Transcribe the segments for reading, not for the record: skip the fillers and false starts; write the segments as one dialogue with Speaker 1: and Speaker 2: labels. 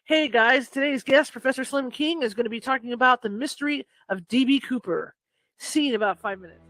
Speaker 1: Hey guys, today's guest, Professor Slim King, is going to be talking about the mystery of D.B. Cooper. See you in about 5 minutes.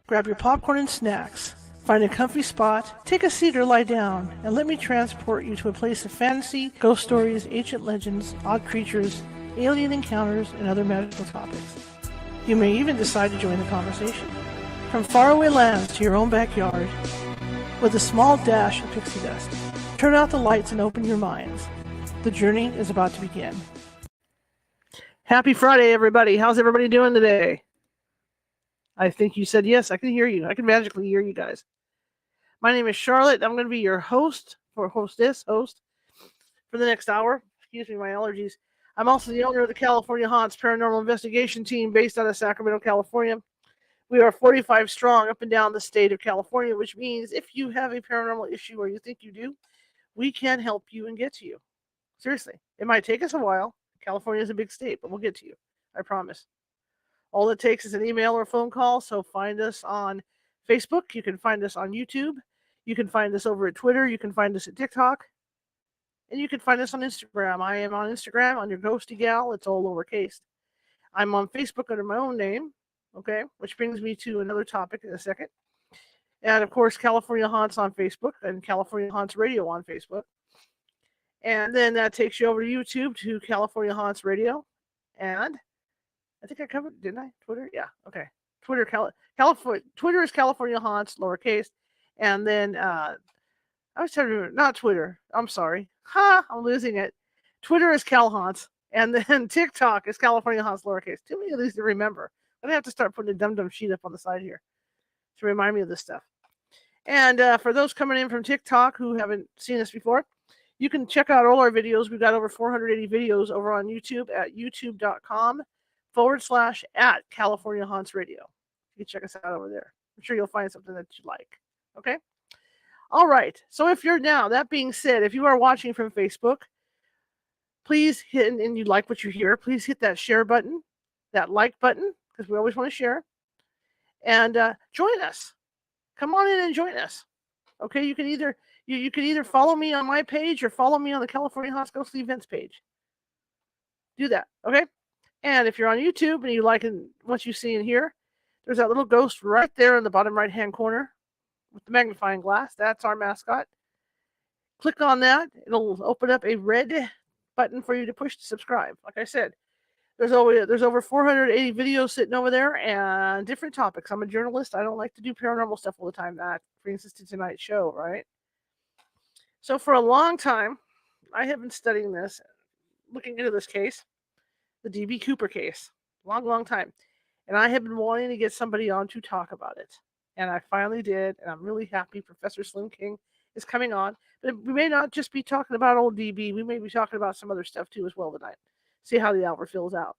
Speaker 1: Grab your popcorn and snacks. Find a comfy spot, take a seat or lie down, and let me transport you to a place of fantasy, ghost stories, ancient legends, odd creatures, alien encounters, and other magical topics. You may even decide to join the conversation. From faraway lands to your own backyard, with a small dash of pixie dust. Turn out the lights and open your minds. The journey is about to begin. Happy Friday, everybody. How's everybody doing today? I think you said yes. I can hear you. I can magically hear you guys. My name is Charlotte. I'm going to be your host for for the next hour. Excuse me, my allergies. I'm also the owner of the California Haunts Paranormal Investigation Team based out of Sacramento, California. We are 45 strong up and down the state of California, which means if you have a paranormal issue or you think you do, we can help you and get to you. Seriously, it might take us a while. California is a big state, but we'll get to you. I promise. All it takes is an email or a phone call, so find us on Facebook. You can find us on YouTube. You can find us over at Twitter. You can find us at TikTok. And you can find us on Instagram. I am on Instagram under Ghosty Gal. It's all lowercase. I'm on Facebook under my own name, okay, which brings me to another topic in a second. And, of course, California Haunts on Facebook and California Haunts Radio on Facebook. And then that takes you over to YouTube to California Haunts Radio. And I think I covered, didn't I? Twitter? Yeah, okay. Twitter is California Haunts, lowercase. And then I was trying to remember, not Twitter. I'm sorry. I'm losing it. Twitter is Cal Haunts. And then TikTok is California Haunts, lowercase. Too many of these to remember. I'm going to have to start putting a dum-dum sheet up on the side here to remind me of this stuff. And for those coming in from TikTok who haven't seen us before, you can check out all our videos. We've got over 480 videos over on YouTube at youtube.com/@California Haunts Radio. You can check us out over there. I'm sure you'll find something that you like. Okay? All right. So that being said, if you are watching from Facebook, please hit, and you like what you hear, please hit that share button, that like button, because we always want to share. And join us. Come on in and join us. Okay? You can either follow me on my page or follow me on the California Haunts Ghostly Events page. Do that, okay? And if you're on YouTube and you like what you see and hear, there's that little ghost right there in the bottom right-hand corner with the magnifying glass. That's our mascot. Click on that. It'll open up a red button for you to push to subscribe. Like I said, there's over 480 videos sitting over there and different topics. I'm a journalist. I don't like to do paranormal stuff all the time. That brings us to tonight's show, right? So for a long time, I have been studying this, looking into this case, the D.B. Cooper case, long time. And I have been wanting to get somebody on to talk about it. And I finally did, and I'm really happy Professor Slim King is coming on. But we may not just be talking about old DB. We may be talking about some other stuff too as well tonight. See how the hour fills out.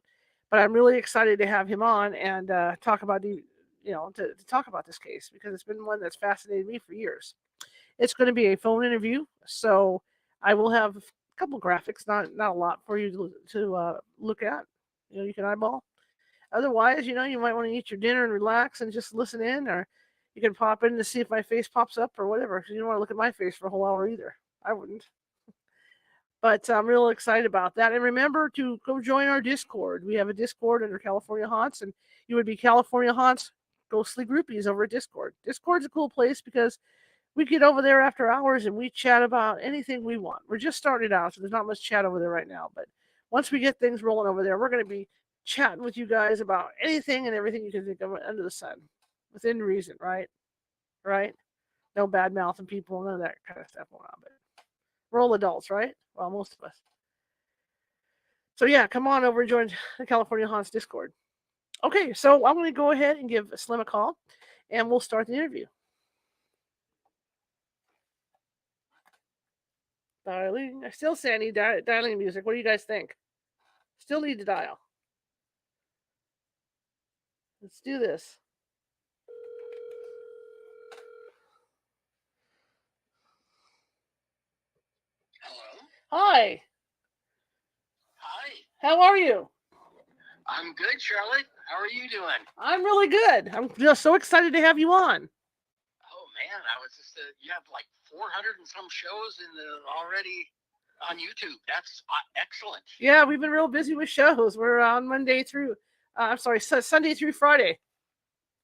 Speaker 1: But I'm really excited to have him on and talk about to talk about this case, because it's been one that's fascinated me for years. It's going to be a phone interview, so I will have a couple graphics, not a lot for you to look at. You can eyeball. Otherwise, you might want to eat your dinner and relax and just listen in, or you can pop in to see if my face pops up or whatever, because you don't want to look at my face for a whole hour either. I wouldn't. But I'm real excited about that. And remember to go join our Discord. We have a Discord under California Haunts, and you would be California Haunts Ghostly Groupies over at Discord. Discord's a cool place because we get over there after hours and we chat about anything we want. We're just starting out, so there's not much chat over there right now. But once we get things rolling over there, we're going to be chatting with you guys about anything and everything you can think of under the sun, within reason, right? Right? No bad mouthing people, none of that kind of stuff going on. But we're all adults, right? Well, most of us. So yeah, come on over and join the California Haunts Discord. Okay, so I'm going to go ahead and give Slim a call, and we'll start the interview. Dialing. I still say I need dialing music. What do you guys think? Still need to dial. Let's do this.
Speaker 2: Hello.
Speaker 1: Hi.
Speaker 2: Hi.
Speaker 1: How are you?
Speaker 2: I'm good, Charlotte. How are you doing?
Speaker 1: I'm really good. I'm just so excited to have you on.
Speaker 2: Oh man, I was just you have like 400 and some shows already on YouTube. That's excellent.
Speaker 1: Yeah, we've been real busy with shows. We're on Sunday through Friday.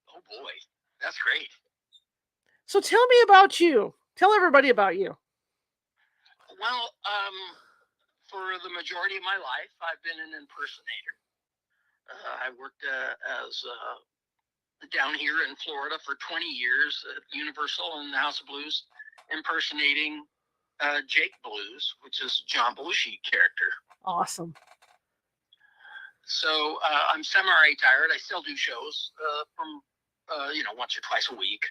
Speaker 2: Oh boy, that's great.
Speaker 1: So tell me about you. Tell everybody about you.
Speaker 2: Well, for the majority of my life, I've been an impersonator. I worked as down here in Florida for 20 years at Universal and the House of Blues, impersonating Jake Blues, which is John Belushi character.
Speaker 1: Awesome.
Speaker 2: So I'm semi-retired. I still do shows from once or twice a week,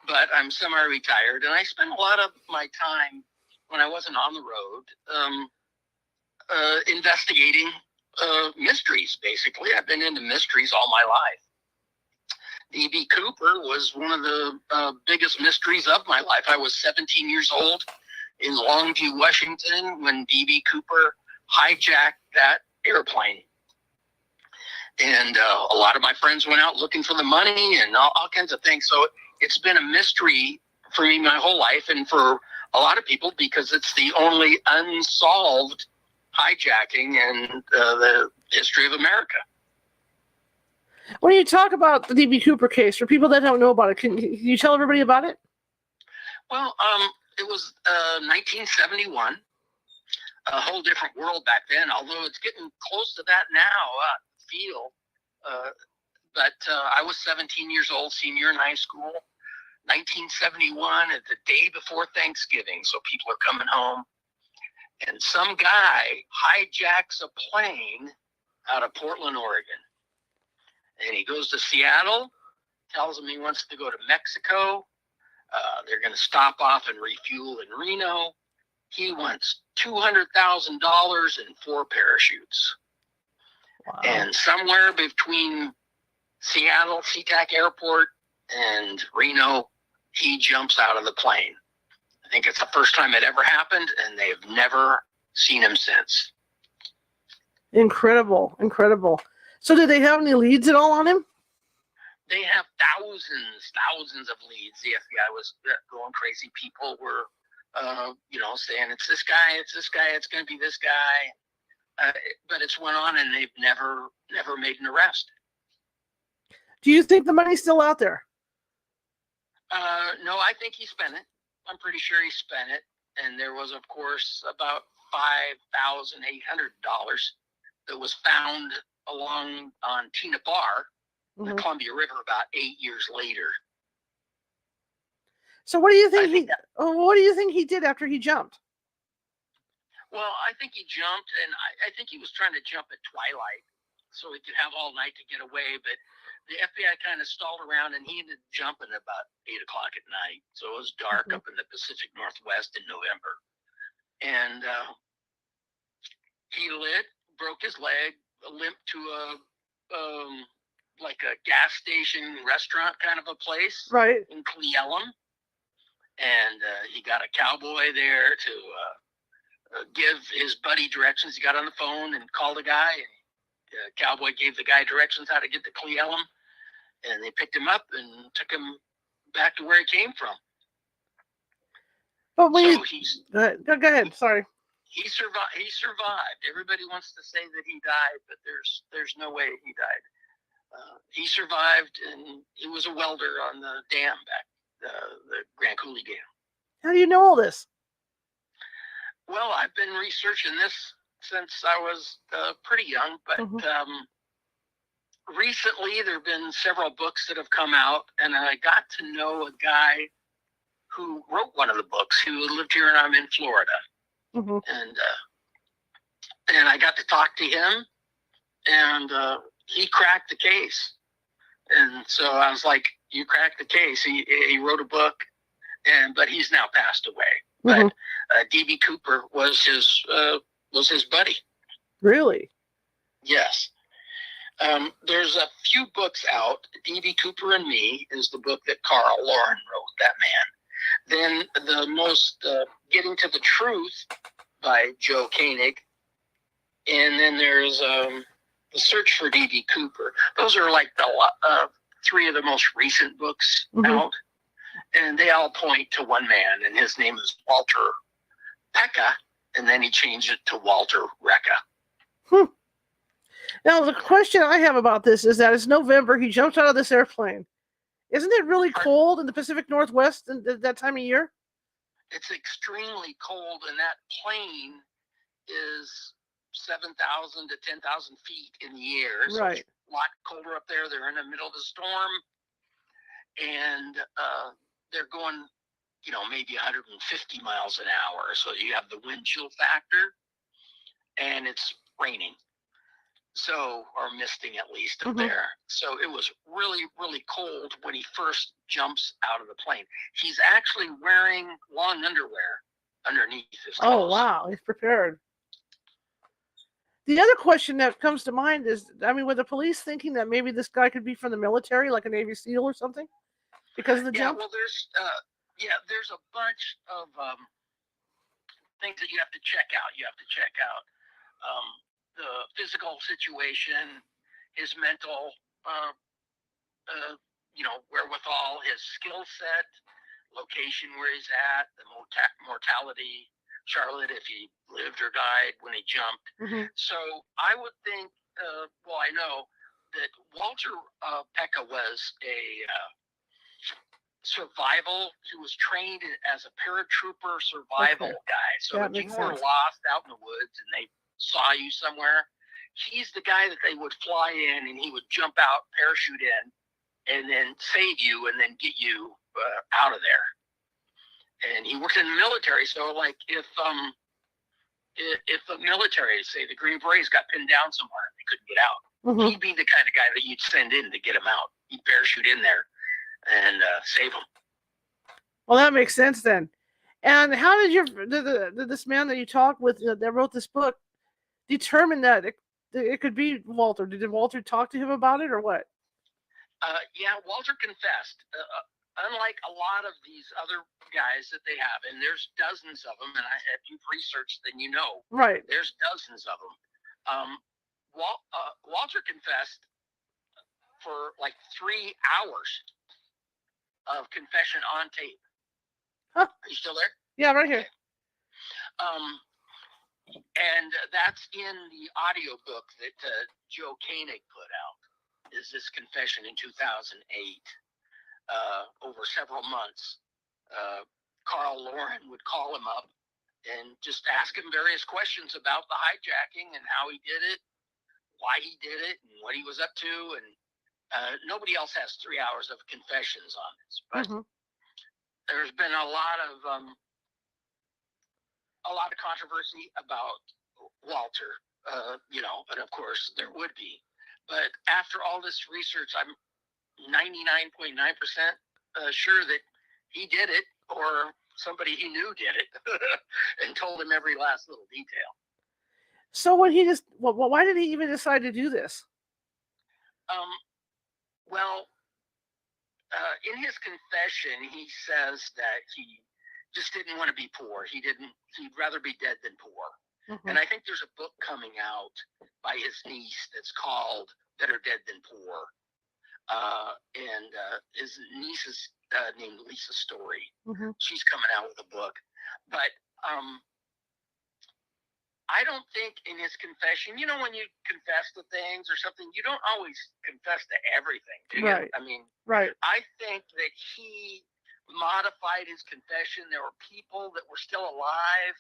Speaker 2: but I'm semi-retired, and I spend a lot of my time when I wasn't on the road investigating mysteries. Basically, I've been into mysteries all my life. D.B. Cooper was one of the biggest mysteries of my life. I was 17 years old in Longview, Washington, when D.B. Cooper hijacked that airplane. And a lot of my friends went out looking for the money and all kinds of things. So it's been a mystery for me my whole life, and for a lot of people, because it's the only unsolved hijacking in the history of America.
Speaker 1: When you talk about the D.B. Cooper case, for people that don't know about it, can you tell everybody about it?
Speaker 2: Well, it was 1971, a whole different world back then, although it's getting close to that now, but I was 17 years old, senior in high school, 1971, at the day before Thanksgiving, so people are coming home, and some guy hijacks a plane out of Portland, Oregon, and he goes to Seattle, tells him he wants to go to Mexico. They're going to stop off and refuel in Reno. He wants $200,000 and 4 parachutes.
Speaker 1: Wow.
Speaker 2: And somewhere between Seattle, SeaTac Airport, and Reno, he jumps out of the plane. I think it's the first time it ever happened, and they've never seen him since.
Speaker 1: Incredible, incredible. So did they have any leads at all on him?
Speaker 2: They have thousands of leads. The FBI was going crazy. People were, saying, it's this guy, it's going to be this guy. But it's went on, and they've never made an arrest.
Speaker 1: Do you think the money's still out there?
Speaker 2: No, I think he spent it. I'm pretty sure he spent it. And there was, of course, about $5,800 that was found along on Tina Bar, the Columbia River, about 8 years later.
Speaker 1: So what do you think what do you think he did after he jumped?
Speaker 2: Well, I think he jumped, and I think he was trying to jump at twilight so he could have all night to get away. But the FBI kind of stalled around, and he ended up jumping about 8 o'clock at night. So it was dark up in the Pacific Northwest in November. And he broke his leg, limped to like a gas station restaurant kind of a place,
Speaker 1: right,
Speaker 2: in Cle Elum. And he got a cowboy there to give his buddy directions. He got on the phone and called a guy, and the cowboy gave the guy directions how to get to Cle Elum, and they picked him up and took him back to where he came from.
Speaker 1: But when
Speaker 2: go
Speaker 1: ahead. Sorry.
Speaker 2: He survived. Everybody wants to say that he died, but there's no way he died. He survived, and he was a welder on the dam back, the Grand Coulee Dam.
Speaker 1: How do you know all this?
Speaker 2: Well, I've been researching this since I was pretty young, but recently there have been several books that have come out, and I got to know a guy who wrote one of the books who lived here, and I'm in Florida. And I got to talk to him, and he cracked the case. And so I was like, you cracked the case. He wrote a book, but he's now passed away. But D.B. Cooper was his buddy. Really? Yes. There's a few books out. D.B. Cooper and Me is the book that Carl Lauren wrote, that man. Then the most Getting to the Truth by Joe Koenig. And then there's The Search for D.B. Cooper. Those are like the 3 of the most recent books out. And they all point to one man, and his name is Walter Pecka, and then he changed it to Walter Recca.
Speaker 1: Now, the question I have about this is that it's November. He jumped out of this airplane. Isn't it really cold in the Pacific Northwest at that time of year?
Speaker 2: It's extremely cold, and that plane is 7,000 to 10,000 feet in the air. So
Speaker 1: right.
Speaker 2: It's a lot colder up there. They're in the middle of the storm. and they're going, maybe 150 miles an hour. So you have the wind chill factor, and it's raining. So, or misting at least up there. So it was really, really cold when he first jumps out of the plane. He's actually wearing long underwear underneath his clothes.
Speaker 1: Oh, wow. He's prepared. The other question that comes to mind is, were the police thinking that maybe this guy could be from the military, like a Navy SEAL or something? Because of the jump?
Speaker 2: Well, there's a bunch of things that you have to check out. You have to check out the physical situation, his mental, wherewithal, his skill set, location where he's at, the mortality, Charlotte, if he lived or died when he jumped. So I would think, I know that Walter Pecca was a survival. He was trained as a paratrooper survival guy. So if you were lost out in the woods and they saw you somewhere, he's the guy that they would fly in, and he would jump out, parachute in, and then save you and then get you out of there. And he worked in the military. So like if the military, say the Green Berets, got pinned down somewhere and they couldn't get out, he'd be the kind of guy that you'd send in to get them out. He'd parachute in there and save them.
Speaker 1: Well, that makes sense then. And how did this man that you talked with that wrote this book determine that it could be Walter? Did Walter talk to him about it or what?
Speaker 2: Walter confessed. Unlike a lot of these other guys that they have, and there's dozens of them, and if you've researched, then you know.
Speaker 1: Right.
Speaker 2: There's dozens of them. Walter confessed for like 3 hours of confession on tape.
Speaker 1: Huh.
Speaker 2: Are you still there?
Speaker 1: Yeah, right here.
Speaker 2: And that's in the audio book that Joe Koenig put out, is this confession in 2008. Over several months, Carl Lauren would call him up and just ask him various questions about the hijacking and how he did it, why he did it, and what he was up to. And nobody else has 3 hours of confessions on this, but there's been a lot of controversy about Walter, and of course there would be. But after all this research, I'm 99.9% sure that he did it, or somebody he knew did it, and told him every last little detail.
Speaker 1: So when why did he even decide to do this?
Speaker 2: In his confession, he says that he just didn't want to be poor. He'd rather be dead than poor. And I think there's a book coming out by his niece that's called Better Dead Than Poor. And his niece is named Lisa Story. She's coming out with a book. But I don't think in his confession, when you confess to things or something, you don't always confess to everything, do you?
Speaker 1: Right. Right.
Speaker 2: I think that he modified his confession. There were people that were still alive,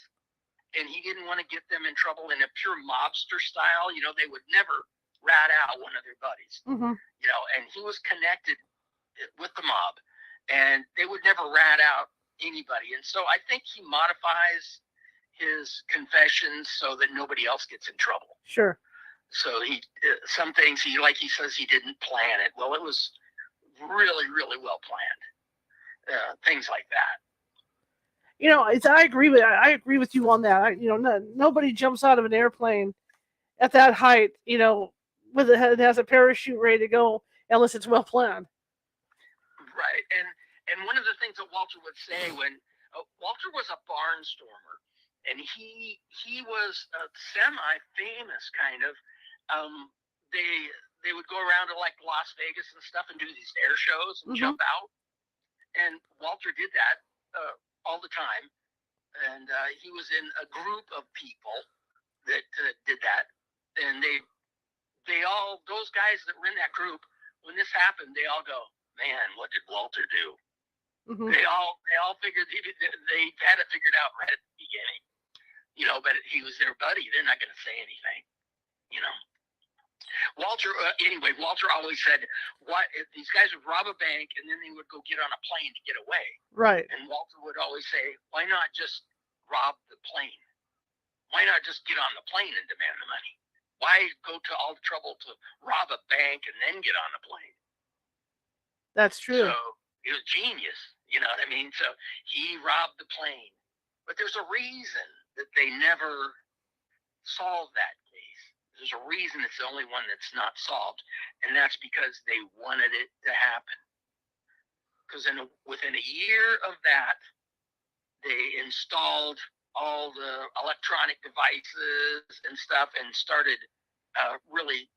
Speaker 2: and he didn't want to get them in trouble in a pure mobster style. They would never rat out one of their buddies, and he was connected with the mob, and they would never rat out anybody. And so I think he modifies his confessions so that nobody else gets in trouble.
Speaker 1: Sure.
Speaker 2: So some things he says he didn't plan it. Well, it was really, really well planned. Things like that.
Speaker 1: I agree with you on that. Nobody jumps out of an airplane at that height, with it has a parachute ready to go, unless it's well planned.
Speaker 2: Right. And one of the things that Walter would say when Walter was a barnstormer, and he was semi-famous kind of. They would go around to like Las Vegas and stuff and do these air shows and jump out. And Walter did that all the time. And he was in a group of people that did that. And those guys that were in that group, when this happened, they all go, man, what did Walter do? They all figured they had it figured out right at the beginning. But he was their buddy. They're not going to say anything, Anyway, Walter always said, "What if these guys would rob a bank and then they would go get on a plane to get away?"
Speaker 1: Right.
Speaker 2: And Walter would always say, "Why not just rob the plane? Why not just get on the plane and demand the money? Why go to all the trouble to rob a bank and then get on the plane?"
Speaker 1: That's true.
Speaker 2: So he was genius, you know what I mean? So he robbed the plane, but there's a reason that they never solved that case. There's a reason it's the only one that's not solved, and that's because they wanted it to happen. Because within a year of that, they installed all the electronic devices and stuff and started really,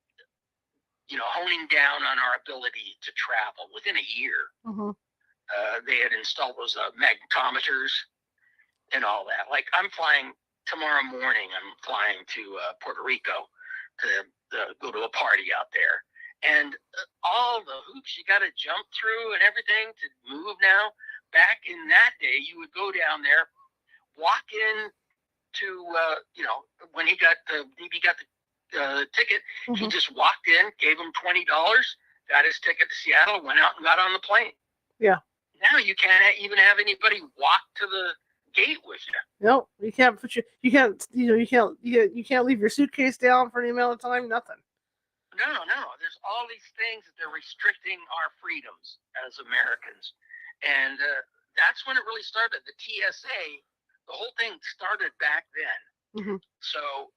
Speaker 2: honing down on our ability to travel. Within a year, they had installed those magnetometers and all that. Like, I'm flying tomorrow morning. I'm flying to Puerto Rico to go to a party out there. And all the hoops you got to jump through and everything to move now. Back in that day, you would go down there, walk in to, when DB got the ticket, he just walked in, gave him $20, got his ticket to Seattle, went out and got on the plane.
Speaker 1: Yeah.
Speaker 2: Now you can't even have anybody walk to the gate with you.
Speaker 1: No, you can't you can't leave your suitcase down for any amount of time, nothing.
Speaker 2: No. There's all these things that they're restricting our freedoms as Americans. And that's when it really started. The TSA, the whole thing started back then. So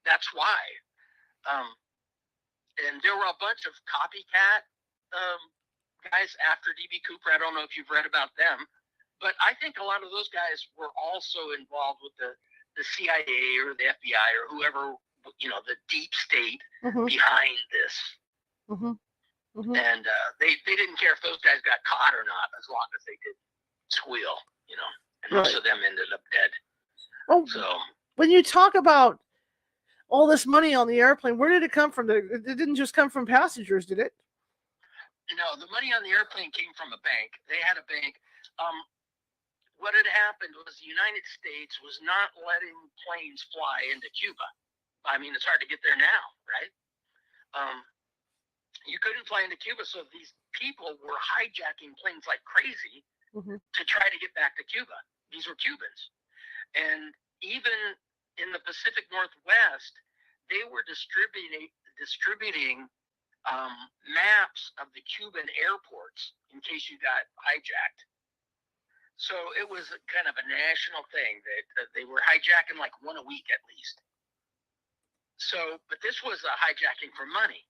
Speaker 2: that's why. And there were a bunch of copycat guys after D.B. Cooper. I don't know if you've read about them. But I think a lot of those guys were also involved with the CIA or the FBI or whoever, the deep state behind this. And they didn't care if those guys got caught or not, as long as they didn't squeal, and most of them ended up dead.
Speaker 1: Oh,
Speaker 2: so
Speaker 1: when you talk about all this money on the airplane, where did it come from? It didn't just come from passengers, did it?
Speaker 2: No, the money on the airplane came from a bank. They had a bank. What had happened was the United States was not letting planes fly into Cuba. I mean, it's hard to get there now, right? You couldn't fly into Cuba, so these people were hijacking planes like crazy to try to get back to Cuba. These were Cubans. And even in the Pacific Northwest, they were distributing maps of the Cuban airports in case you got hijacked. So it was kind of a national thing that they were hijacking like one a week at least. So, but this was a hijacking for money,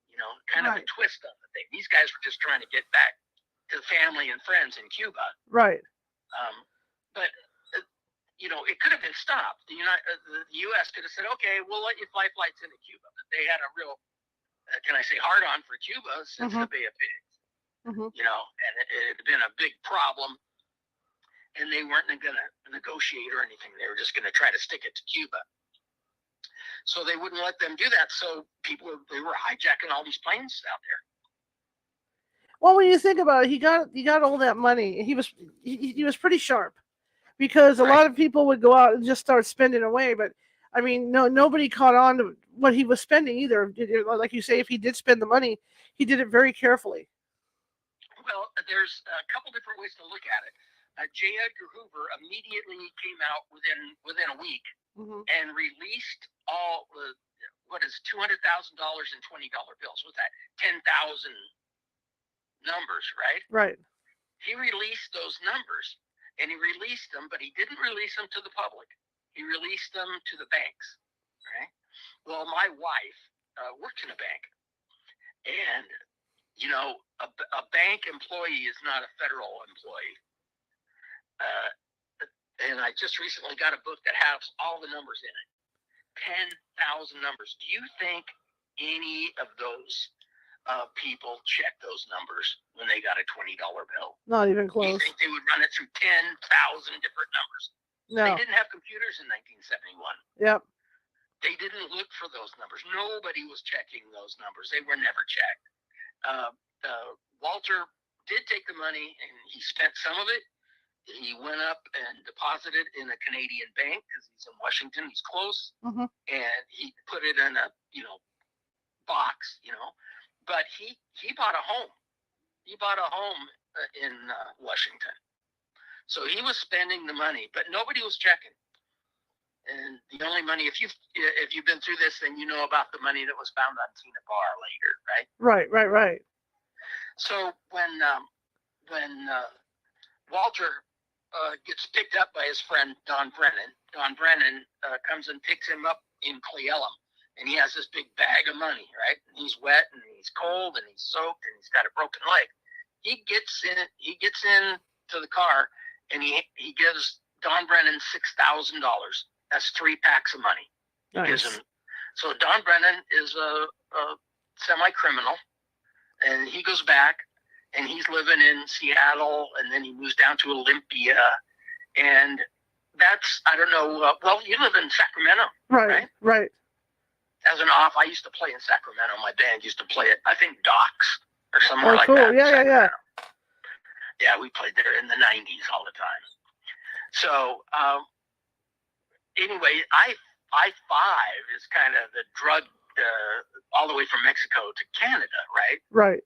Speaker 2: kind of a twist on the thing. These guys were just trying to get back to family and friends in Cuba.
Speaker 1: Right.
Speaker 2: But, it could have been stopped. The U.S. could have said, okay, we'll let you fly flights into Cuba. But they had a real, can I say, hard on for Cuba since the Bay of Pigs. And it had been a big problem. And they weren't going to negotiate or anything. They were just going to try to stick it to Cuba. So they wouldn't let them do that. So they were hijacking all these planes out there.
Speaker 1: Well, when you think about it, he got all that money. He was pretty sharp, because a lot of people would go out and just start spending away. But I mean, nobody caught on to what he was spending either. Like you say, if he did spend the money, he did it very carefully.
Speaker 2: Well, there's a couple different ways to look at it. J. Edgar Hoover immediately came out within a week and released all $200,000 in $20 bills. What's that? 10,000 numbers, right?
Speaker 1: Right.
Speaker 2: He released those numbers, and he released them, but he didn't release them to the public. He released them to the banks, right? Well, my wife works in a bank, and a bank employee is not a federal employee. And I just recently got a book that has all the numbers in it. 10,000 numbers. Do you think any of those people checked those numbers when they got a $20 bill?
Speaker 1: Not even close.
Speaker 2: You think they would run it through 10,000 different numbers? No. They didn't have computers in 1971.
Speaker 1: Yep.
Speaker 2: They didn't look for those numbers. Nobody was checking those numbers. They were never checked. Walter did take the money, and he spent some of it. He went up and deposited in a Canadian bank because he's in Washington. He's close. And he put it in a, box, but he bought a home. He bought a home in Washington. So he was spending the money, but nobody was checking. And the only money, if you've been through this, then you know about the money that was found on Tina Barr later, right?
Speaker 1: Right.
Speaker 2: So when Walter gets picked up by his friend Don Brennan comes and picks him up in Cleellum, and he has this big bag of money, right? And he's wet and he's cold and he's soaked and he's got a broken leg. He gets in to the car, and he gives Don Brennan $6,000. That's 3 packs of money. He gives him. So Don Brennan is a semi-criminal, and he goes back, and he's living in Seattle, and then he moves down to Olympia, and that's, I don't know, well, you live in Sacramento,
Speaker 1: right?
Speaker 2: As an off, I used to play in Sacramento. My band used to play at, I think, Docks or somewhere like
Speaker 1: cool.
Speaker 2: that.
Speaker 1: Yeah.
Speaker 2: Yeah, we played there in the 90s all the time. So, anyway, I-5 is kind of the drug, all the way from Mexico to Canada, right?
Speaker 1: Right.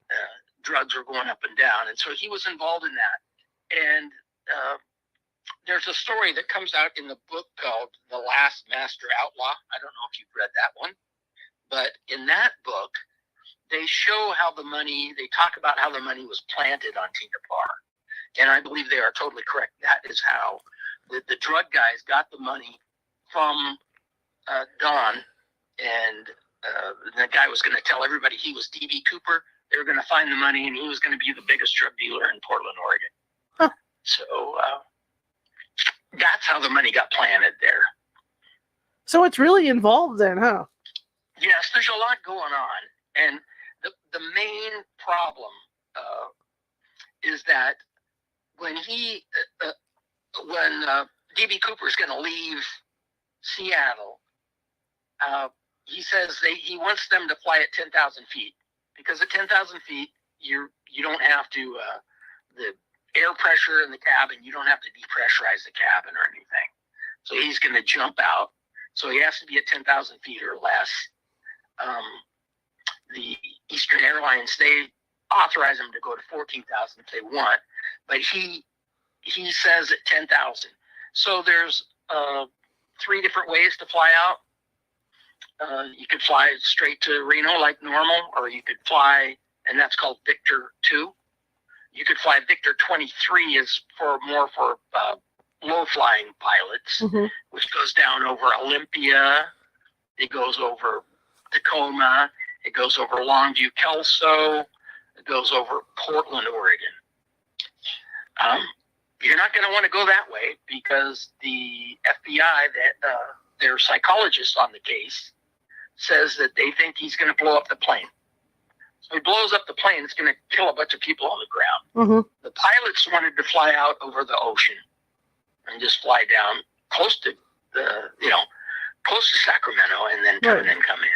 Speaker 2: Drugs were going up and down, and so he was involved in that. And there's a story that comes out in the book called The Last Master Outlaw. I don't know if you've read that one, but in that book, they talk about how the money was planted on Tina Barr. And I believe they are totally correct. That is how the drug guys got the money from Don, and the guy was going to tell everybody he was D.B. Cooper. They were going to find the money, and he was going to be the biggest drug dealer in Portland, Oregon.
Speaker 1: Huh.
Speaker 2: So that's how the money got planted there.
Speaker 1: So it's really involved then, huh?
Speaker 2: Yes, there's a lot going on. And the main problem is that when D.B. Cooper is going to leave Seattle, he says he wants them to fly at 10,000 feet. Because at 10,000 feet, you don't have to, the air pressure in the cabin, you don't have to depressurize the cabin or anything. So he's going to jump out. So he has to be at 10,000 feet or less. The Eastern Airlines, they authorize him to go to 14,000 if they want, but he says at 10,000. So there's 3 different ways to fly out. You could fly straight to Reno like normal, or you could fly, and that's called Victor 2. You could fly Victor 23 is more for low-flying pilots, which goes down over Olympia. It goes over Tacoma. It goes over Longview, Kelso. It goes over Portland, Oregon. You're not going to want to go that way because the FBI, their psychologist on the case, says that they think he's going to blow up the plane. So he blows up the plane, it's going to kill a bunch of people on the ground. The pilots wanted to fly out over the ocean and just fly down close to Sacramento and then turn and come in.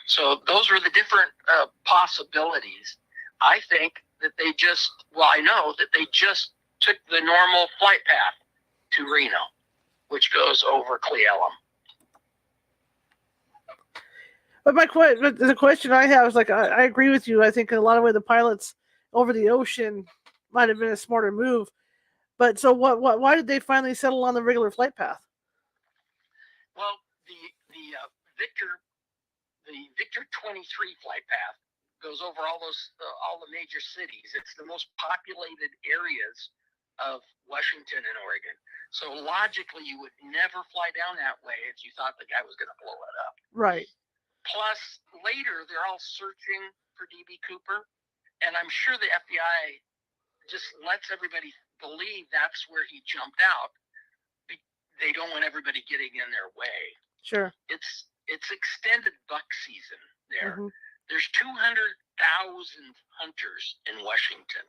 Speaker 2: So those were the different possibilities. I think that I know that they just took the normal flight path to Reno, which goes over Cleellum.
Speaker 1: But the question I have is, like, I agree with you. I think in a lot of ways the pilots over the ocean might have been a smarter move. But so why did they finally settle on the regular flight path?
Speaker 2: Well, the Victor 23 flight path goes over all the major cities. It's the most populated areas of Washington and Oregon. So logically, you would never fly down that way if you thought the guy was going to blow it up.
Speaker 1: Right.
Speaker 2: Plus, later, they're all searching for D.B. Cooper, and I'm sure the FBI just lets everybody believe that's where he jumped out. They don't want everybody getting in their way.
Speaker 1: Sure.
Speaker 2: It's extended buck season there. There's 200,000 hunters in Washington.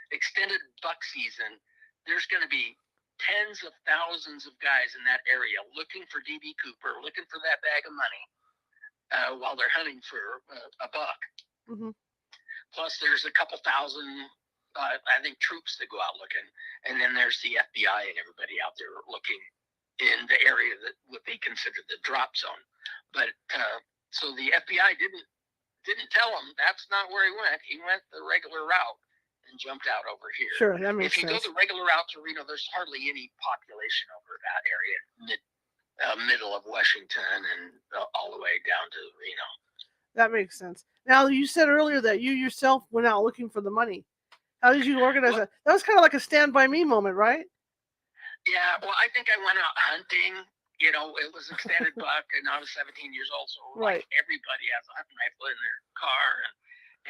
Speaker 2: Extended buck season, there's going to be tens of thousands of guys in that area looking for D.B. Cooper, looking for that bag of money. While they're hunting for a buck. Plus, there's a couple thousand, I think, troops that go out looking. And then there's the FBI and everybody out there looking in the area that what they consider the drop zone. But So the FBI didn't tell him that's not where he went. He went the regular route and jumped out over here.
Speaker 1: Sure, that makes
Speaker 2: sense. If you go the regular route to Reno, there's hardly any population over that area, middle of Washington and all the way down to Reno.
Speaker 1: That makes sense. Now, you said earlier that you yourself went out looking for the money. How did you organize that? That was kind of like a Stand By Me moment, right?
Speaker 2: Yeah, well, I think I went out hunting. You know, it was extended buck, and I was 17 years old, so
Speaker 1: right.
Speaker 2: Like everybody has a hunting rifle in their car,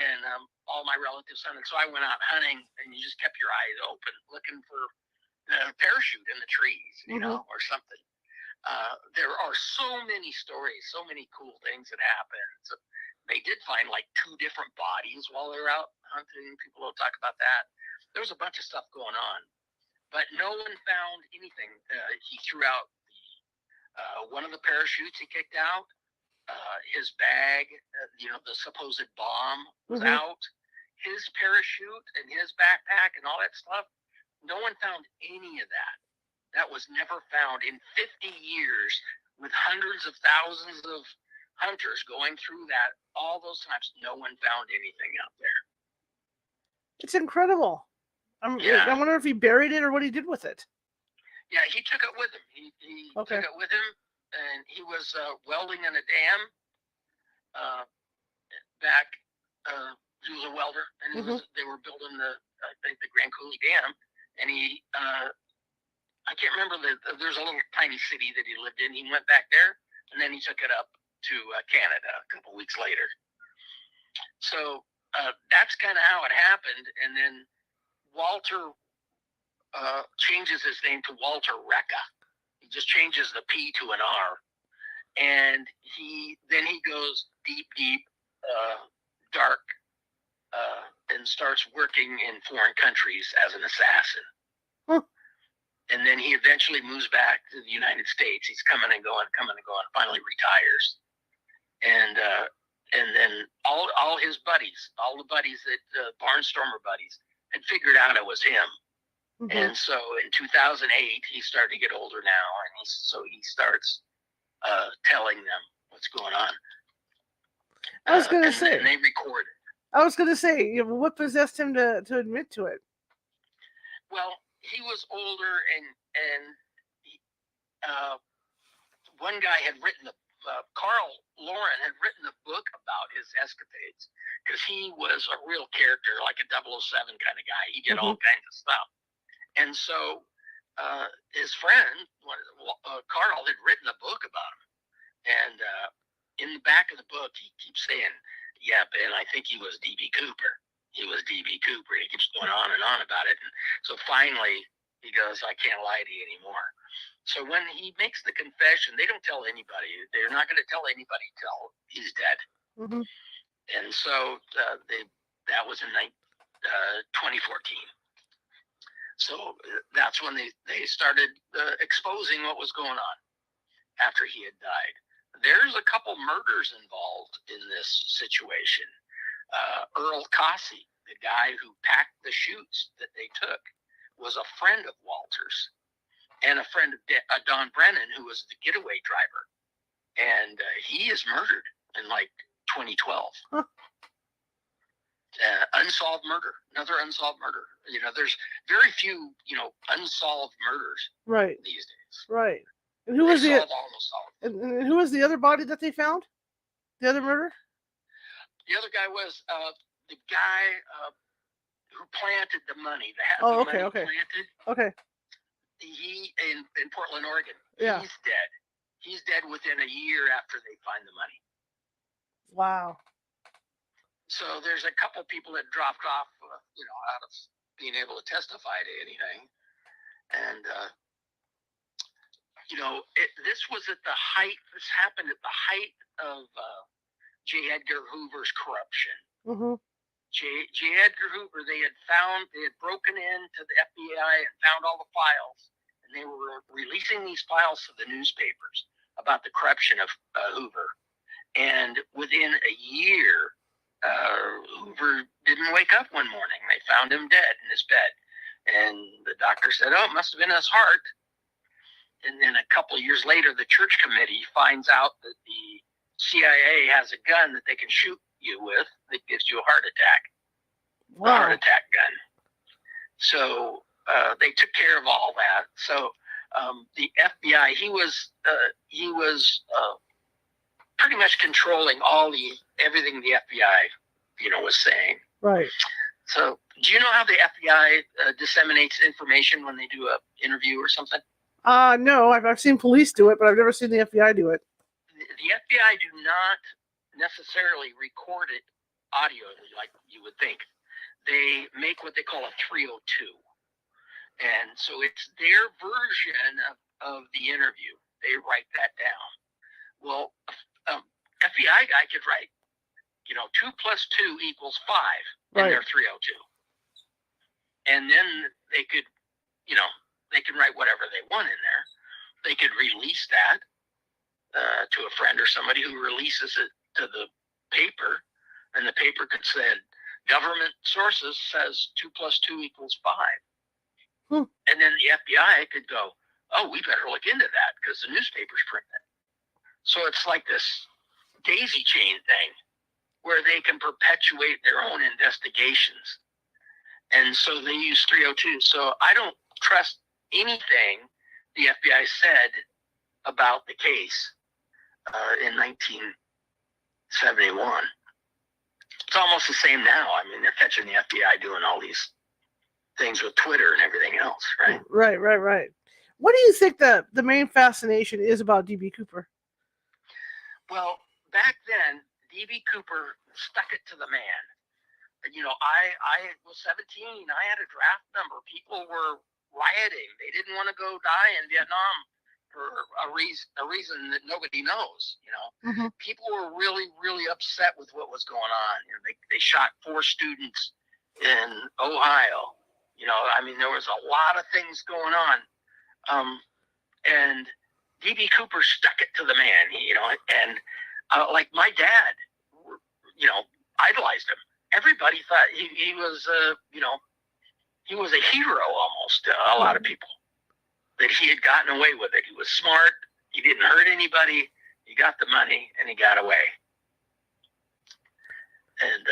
Speaker 2: and all my relatives hunted. So I went out hunting, and you just kept your eyes open, looking for the parachute in the trees, you know, or something. There are so many stories, so many cool things that happened. So they did find like 2 different bodies while they were out hunting. People don't talk about that. There was a bunch of stuff going on, but no one found anything. He threw out one of the parachutes he kicked out. His bag, the supposed bomb was out. His parachute and his backpack and all that stuff. No one found any of that. That was never found in 50 years with hundreds of thousands of hunters going through that all those times. No one found anything out there.
Speaker 1: It's incredible. I wonder if he buried it or what he did with it.
Speaker 2: Yeah, he took it with him. He took it with him, and he was welding in a dam back. He was a welder, and they were building the Grand Coulee Dam, and he I can't remember there's a little tiny city that he lived in. He went back there, and then he took it up to Canada a couple weeks later. So that's kind of how it happened, and then Walter changes his name to Walter Recca. He just changes the P to an R, and he goes deep, dark, and starts working in foreign countries as an assassin. And then he eventually moves back to the United States. He's coming and going, finally retires. And then all his buddies, all the buddies that Barnstormer buddies, had figured out it was him. And so in 2008, he started to get older now, and he starts telling them what's going on.
Speaker 1: I was going to say,
Speaker 2: and they record it.
Speaker 1: I was going to say, what possessed him to admit to it?
Speaker 2: Well, he was older, and one guy had written Carl Lauren had written a book about his escapades, because he was a real character, like a 007 kind of guy. He did all kinds of stuff. And so his friend, Carl, had written a book about him. And in the back of the book, he keeps saying, yeah, Ben, I think he was D.B. Cooper. He was D.B. Cooper. He keeps going on and on about it. And so finally, he goes, I can't lie to you anymore. So when he makes the confession, they don't tell anybody. They're not going to tell anybody till he's dead. And so that was in 2014. So that's when they started exposing what was going on after he had died. There's a couple murders involved in this situation. Earl Cossey, the guy who packed the chutes that they took, was a friend of Walter's and a friend of Don Brennan, who was the getaway driver. And he is murdered in like 2012. Unsolved murder, another unsolved murder. There's very few, unsolved murders these days.
Speaker 1: Right. And who was and who was the other body that they found? The other murder?
Speaker 2: The other guy was the guy who planted the money.
Speaker 1: Okay.
Speaker 2: Planted.
Speaker 1: Okay.
Speaker 2: He in Portland, Oregon.
Speaker 1: Yeah.
Speaker 2: He's dead. He's dead within a year after they find the money.
Speaker 1: Wow. So
Speaker 2: there's a couple people that dropped off, out of being able to testify to anything. And, this was at the height, this happened at the height of J. Edgar Hoover's corruption. J. Edgar Hoover, they had broken into the FBI and found all the files. And they were releasing these files to the newspapers about the corruption of Hoover. And within a year, Hoover didn't wake up one morning. They found him dead in his bed. And the doctor said, it must have been his heart. And then a couple of years later, the church committee finds out that the CIA has a gun that they can shoot you with that gives you a heart attack.
Speaker 1: Wow.
Speaker 2: A heart attack gun. So they took care of all that. So the FBI, he was pretty much controlling everything the FBI, was saying.
Speaker 1: Right.
Speaker 2: So, do you know how the FBI disseminates information when they do a interview or something?
Speaker 1: No, I've seen police do it, but I've never seen the FBI do it.
Speaker 2: The FBI do not necessarily record it audio like you would think. They make what they call a 302. And so it's their version of the interview. They write that down. Well, FBI guy could write, 2 plus 2 equals 5 in their 302. And then they could, they can write whatever they want in there. They could release that to a friend or somebody who releases it to the paper, and the paper could say, government sources says 2 plus 2 equals 5. And then the FBI could go, oh, we better look into that because the newspaper's printing it. So it's like this daisy chain thing where they can perpetuate their own investigations. And so they use 302. So I don't trust anything the FBI said about the case in 1971. It's almost the same now. I mean, they're catching the FBI doing all these things with Twitter and everything else, right?
Speaker 1: Right. What do you think the main fascination is about D.B. Cooper?
Speaker 2: Well, back then, D.B. Cooper stuck it to the man. I was 17. I had a draft number. People were rioting. They didn't want to go die in Vietnam for a reason that nobody knows.
Speaker 1: Mm-hmm.
Speaker 2: People were really, really upset with what was going on. They shot 4 students in Ohio. There was a lot of things going on. And D.B. Cooper stuck it to the man, and like my dad, idolized him. Everybody thought he was, he was a hero almost to a lot of people, that he had gotten away with it. He was smart. He didn't hurt anybody. He got the money and he got away. And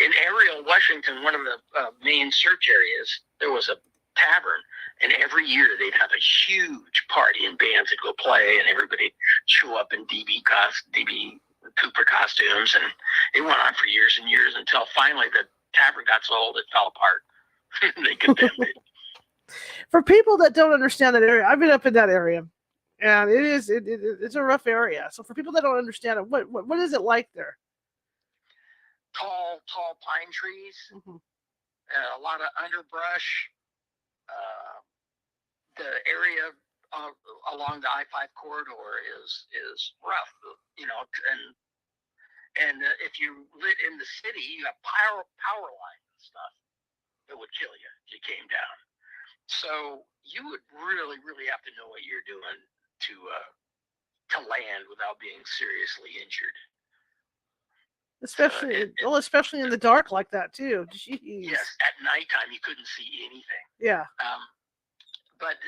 Speaker 2: in Ariel, Washington, one of the main search areas, there was a tavern, and every year they'd have a huge party and bands would go play, and everybody show up in D.B. Cooper costumes, and it went on for years and years until finally the tavern got so old it fell apart. They condemned it.
Speaker 1: For people that don't understand that area, I've been up in that area, and it's a rough area. So for people that don't understand it, what is it like there?
Speaker 2: Tall pine trees, a lot of underbrush. The area along the I-5 corridor is rough, and if you lit in the city, you have power lines and stuff that would kill you if you came down. So you would really, really have to know what you're doing to land without being seriously injured.
Speaker 1: Especially in the dark like that too. Jeez.
Speaker 2: Yes, at nighttime you couldn't see anything.
Speaker 1: Yeah.
Speaker 2: But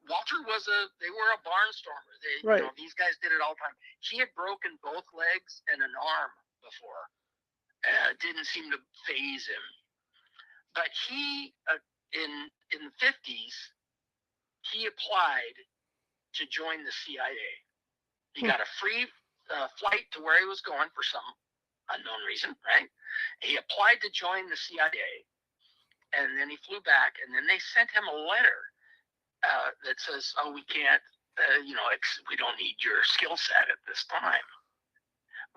Speaker 2: Walter they were a barnstormer.
Speaker 1: Right.
Speaker 2: These guys did it all the time. He had broken both legs and an arm before. Didn't seem to faze him. But he, in the 50s, he applied to join the CIA. He got a free flight to where he was going for some unknown reason, right? He applied to join the CIA, and then he flew back, and then they sent him a letter that says, oh, we can't, we don't need your skill set at this time.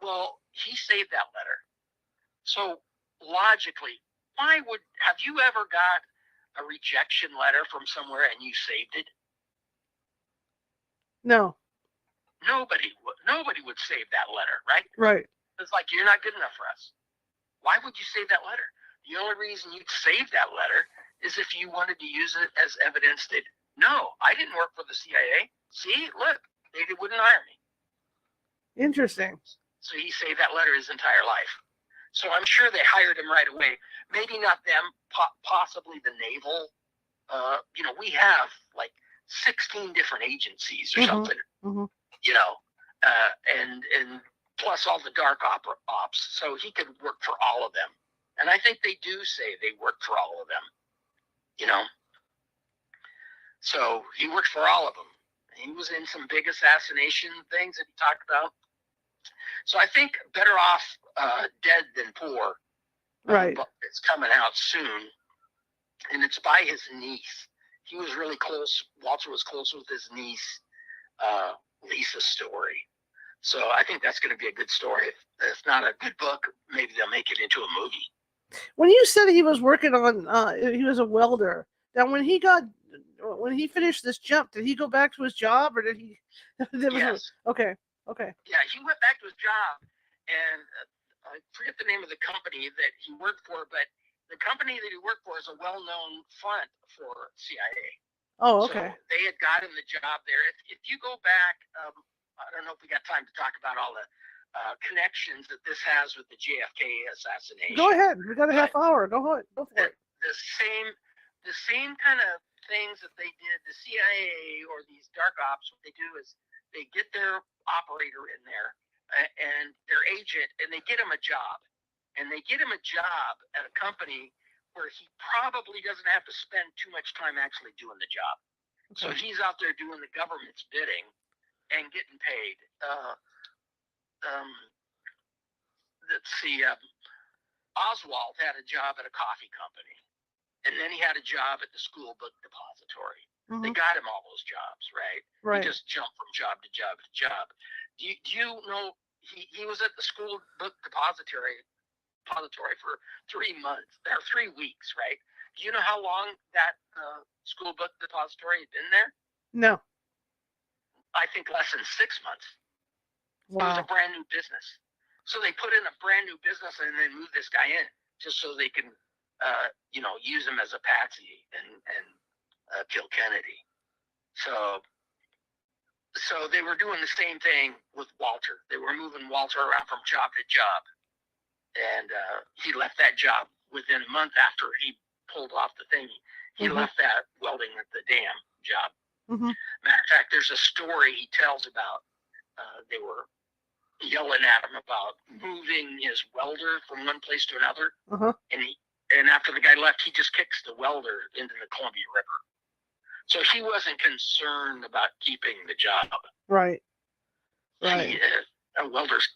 Speaker 2: Well, he saved that letter. So logically, have you ever got a rejection letter from somewhere and you saved it?
Speaker 1: No.
Speaker 2: Nobody would save that letter, right?
Speaker 1: Right.
Speaker 2: It's like, you're not good enough for us. Why would you save that letter? The only reason you'd save that letter is if you wanted to use it as evidence that, no, I didn't work for the CIA. See, look, they wouldn't hire me.
Speaker 1: Interesting.
Speaker 2: So he saved that letter his entire life. So I'm sure they hired him right away. Maybe not them, possibly the naval. We have like 16 different agencies or something.
Speaker 1: Mm-hmm.
Speaker 2: And plus all the dark ops, so he could work for all of them. And I think they do say they work for all of them, you know. So he worked for all of them. He was in some big assassination things that he talked about. So I think Better Off Dead Than Poor.
Speaker 1: Right.
Speaker 2: It's coming out soon, and it's by his niece. He was really close. Walter was close with his niece, Lisa Story. So I think that's going to be a good story. If it's not a good book, maybe they'll make it into a movie.
Speaker 1: When you said he was working on, he was a welder. Now, when he finished this jump, did he go back to his job, or did he?
Speaker 2: Yes.
Speaker 1: Okay.
Speaker 2: Yeah, he went back to his job, and I forget the name of the company that he worked for, but the company that he worked for is a well-known front for CIA.
Speaker 1: Oh, okay.
Speaker 2: So they had got him the job there. If you go back, I don't know if we got time to talk about all the connections that this has with the JFK assassination.
Speaker 1: Go ahead. We got a half hour. Go for it.
Speaker 2: The same kind of things that they did, the CIA or these dark ops, what they do is they get their operator in there and their agent, and they get him a job. And they get him a job at a company where he probably doesn't have to spend too much time actually doing the job. Okay. So he's out there doing the government's bidding and getting paid. Let's see. Oswald had a job at a coffee company, and then he had a job at the school book depository. Mm-hmm. They got him all those jobs, right? He just jumped from job to job to job. Do you know he was at the school book depository for 3 months, or 3 weeks, right? Do you know how long that school book depository had been there?
Speaker 1: No.
Speaker 2: I think less than 6 months. Wow. It was a brand new business. So they put in a brand new business and then moved this guy in just so they can, use him as a patsy and kill Kennedy. So they were doing the same thing with Walter. They were moving Walter around from job to job. And he left that job within a month after he pulled off the thing. He left that welding at the dam job. Mm-hmm. Matter of fact, there's a story he tells about. They were yelling at him about moving his welder from one place to another. Uh-huh. And after the guy left, he just kicks the welder into the Columbia River. So he wasn't concerned about keeping the job.
Speaker 1: Right.
Speaker 2: Welders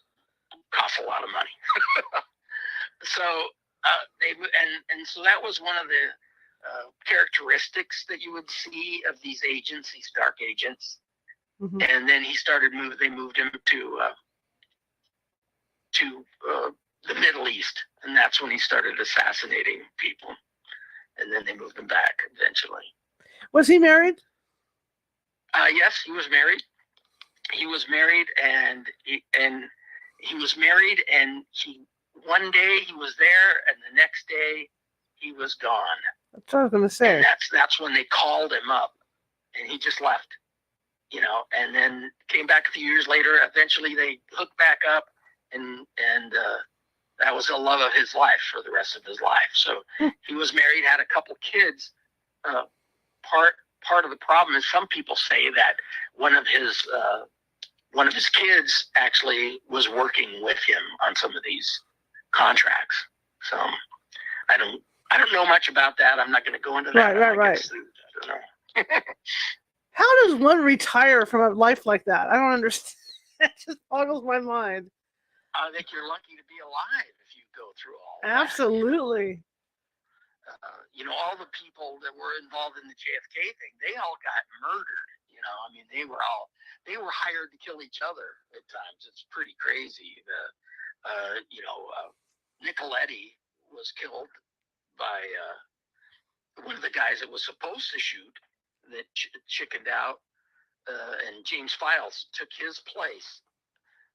Speaker 2: cost a lot of money. So so that was one of the characteristics that you would see of these agents, these dark agents. Mm-hmm. And then they moved him to the Middle East, and that's when he started assassinating people. And then they moved him back eventually.
Speaker 1: Was he married?
Speaker 2: Yes, he was married. He was married, and one day he was there, and the next day he was gone.
Speaker 1: That's what I was going to say.
Speaker 2: And that's when they called him up, and he just left, and then came back a few years later. Eventually they hooked back up, and that was the love of his life for the rest of his life. So he was married, had a couple kids. Part of the problem is some people say that one of his kids actually was working with him on some of these contracts. So I don't know much about that. I'm not going to go into that.
Speaker 1: Right.
Speaker 2: I don't know.
Speaker 1: How does one retire from a life like that? I don't understand. It just boggles my mind.
Speaker 2: I think you're lucky to be alive if you go through all that.
Speaker 1: Absolutely.
Speaker 2: All the people that were involved in the JFK thing, they all got murdered. I mean, they were hired to kill each other at times. It's pretty crazy. Nicoletti was killed by one of the guys that was supposed to shoot that chickened out, and James Files took his place.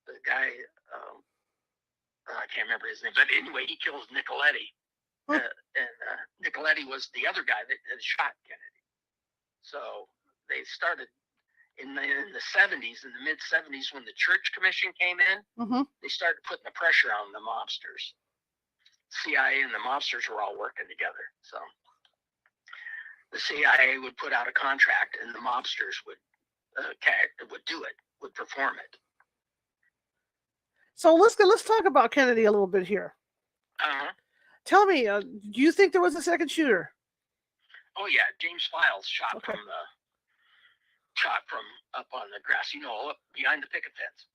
Speaker 2: The guy, I can't remember his name, but anyway, he kills Nicoletti. And Nicoletti was the other guy that had shot Kennedy. So they started in the 70s, in the mid 70s, when the Church Commission came in. Mm-hmm. They started putting the pressure on the mobsters. CIA and the mobsters were all working together. So the CIA would put out a contract, and the mobsters would do it, would perform it.
Speaker 1: So let's talk about Kennedy a little bit here. Tell me, do you think there was a second shooter?
Speaker 2: Oh yeah, James Files shot from up on the grassy knoll up behind the picket fence.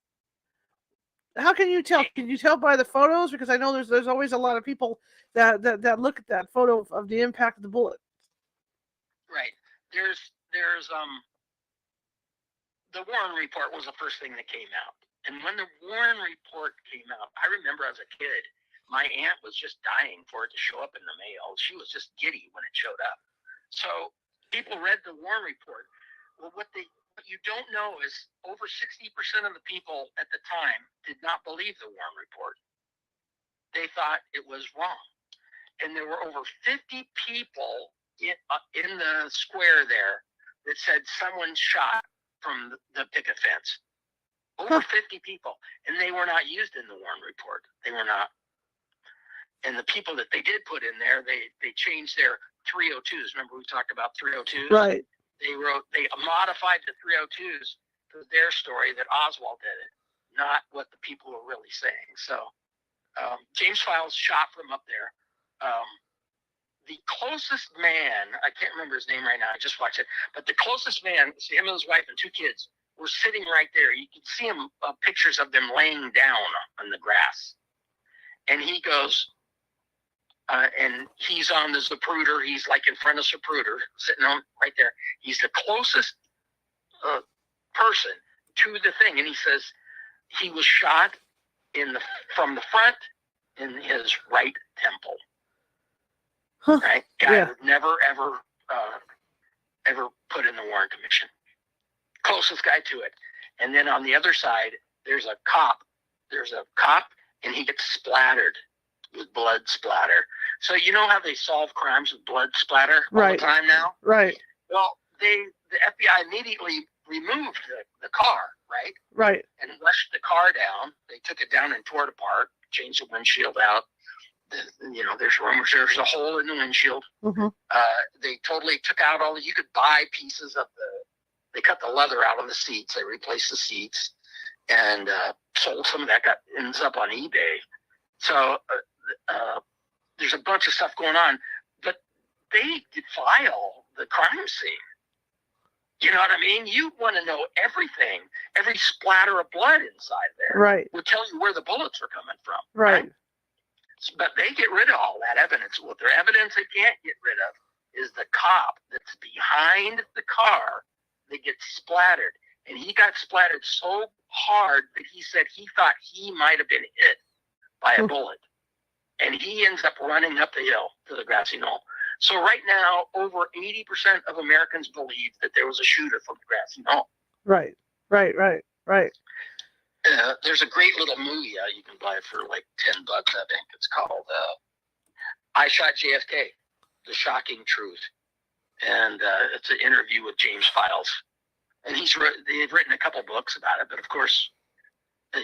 Speaker 1: How can you tell? Can you tell by the photos? Because I know there's always a lot of people that look at that photo of the impact of the bullet.
Speaker 2: Right. There's the Warren report was the first thing that came out. And when the Warren report came out, I remember as a kid, my aunt was just dying for it to show up in the mail. She was just giddy when it showed up. So people read the Warren report. Well, what you don't know is over 60% of the people at the time did not believe the Warren report. They thought it was wrong. And there were over 50 people in the square there that said someone shot from the picket fence. Over 50 people. And they were not used in the Warren report. They were not. And the people that they did put in there, they changed their 302s. Remember we talked about 302s?
Speaker 1: Right.
Speaker 2: They modified the 302s to their story that Oswald did it, not what the people were really saying. So James Files shot from up there. The closest man, I can't remember his name right now, I just watched it, but the closest man, him and his wife and 2 kids, were sitting right there. You can see him, pictures of them laying down on the grass. And he goes, and he's on the Zapruder. He's like in front of Zapruder, sitting on right there. He's the closest person to the thing. And he says he was shot from the front in his right temple. Right? Guy would never, ever put in the Warren Commission. Closest guy to it. And then on the other side, there's a cop. And he gets splattered with blood splatter. So you know how they solve crimes with blood splatter all the time now?
Speaker 1: Right.
Speaker 2: Well, the FBI immediately removed the car, right?
Speaker 1: Right.
Speaker 2: And rushed the car down. They took it down and tore it apart, changed the windshield out. There's rumors there's a hole in the windshield.
Speaker 1: Mm-hmm.
Speaker 2: They totally took out you could buy pieces of they cut the leather out of the seats. They replaced the seats and sold some of that, ends up on eBay. So there's a bunch of stuff going on, but they defile the crime scene. You know what I mean? You want to know everything. Every splatter of blood inside there will tell you where the bullets are coming from.
Speaker 1: Right.
Speaker 2: But they get rid of all that evidence. What their evidence they can't get rid of is the cop that's behind the car that gets splattered. And he got splattered so hard that he said he thought he might have been hit by a bullet. And he ends up running up the hill to the grassy knoll. So right now, over 80% of Americans believe that there was a shooter from the grassy knoll.
Speaker 1: Right.
Speaker 2: There's a great little movie you can buy for like $10, I think. It's called I Shot JFK, The Shocking Truth. And it's an interview with James Files. And they've written a couple books about it, but of course, the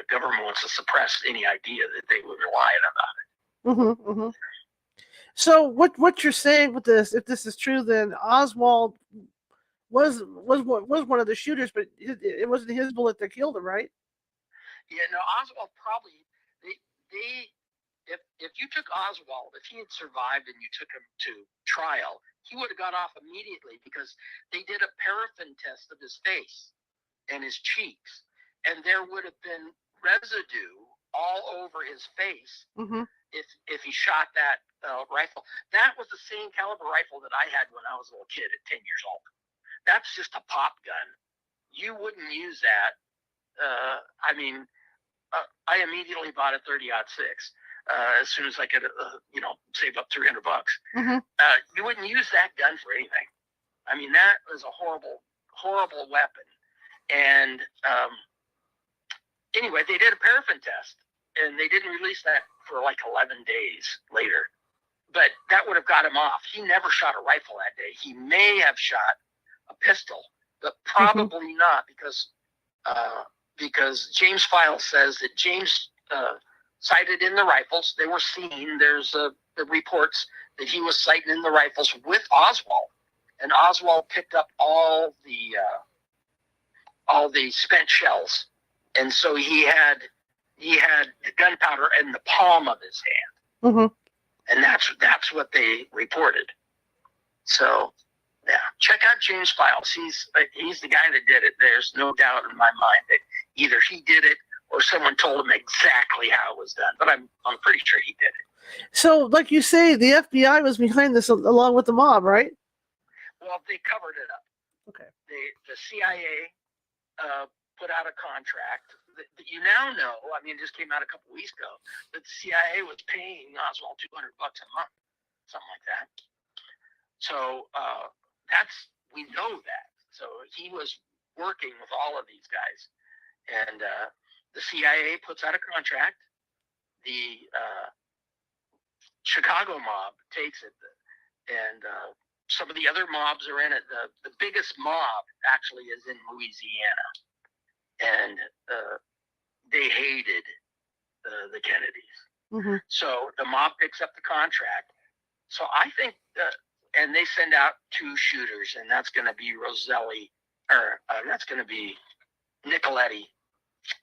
Speaker 2: government wants to suppress any idea that they were lying about it.
Speaker 1: Mm-hmm, mm-hmm. So what you're saying with this, if this is true, then Oswald was one of the shooters, but it wasn't his bullet that killed him, right?
Speaker 2: Yeah, no, Oswald probably if you took Oswald, if he had survived and you took him to trial, he would have got off immediately because they did a paraffin test of his face and his cheeks, and there would have been residue all over his face if he shot that rifle. That was the same caliber rifle that I had when I was a little kid at 10 years old. That's just a pop gun. You wouldn't use that. I immediately bought a 30-06 as soon as I could, save up $300.
Speaker 1: Mm-hmm.
Speaker 2: You wouldn't use that gun for anything. I mean, that was a horrible, horrible weapon. And anyway, they did a paraffin test, and they didn't release that for like 11 days later. But that would have got him off. He never shot a rifle that day. He may have shot a pistol, but probably not because James Files says that James sighted in the rifles. They were seen. There's the reports that he was sighting in the rifles with Oswald, and Oswald picked up all the spent shells, and so he had he had the gunpowder in the palm of his hand. And that's what they reported. So, yeah, check out James Files. He's the guy that did it. There's no doubt in my mind that either he did it or someone told him exactly how it was done. But I'm pretty sure he did it.
Speaker 1: So, like you say, the FBI was behind this along with the mob, right?
Speaker 2: Well, they covered it up.
Speaker 1: Okay.
Speaker 2: The CIA put out a contract that you now know. I mean, it just came out a couple weeks ago that the CIA was paying Oswald $200 a month, something like that. So we know that. So he was working with all of these guys, and the CIA puts out a contract. The Chicago mob takes it, and some of the other mobs are in it. The biggest mob actually is in Louisiana, and they hated the Kennedys. So the mob picks up the contract. So I think and they send out 2 shooters, and that's going to be Roselli, or that's going to be Nicoletti.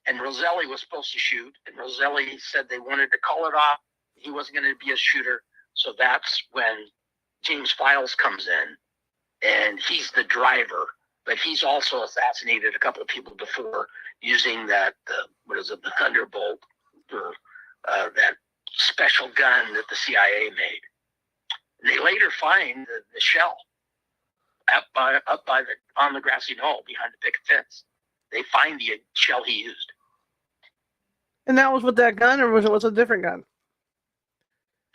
Speaker 2: And Roselli was supposed to shoot, and Roselli said they wanted to call it off. He wasn't going to be a shooter. So that's when James Files comes in, and he's the driver, but he's also assassinated a couple of people before using that, the Thunderbolt, or that special gun that the CIA made. They later find the shell on the grassy knoll behind the picket fence. They find the shell he used.
Speaker 1: And that was with that gun, or was it a different gun?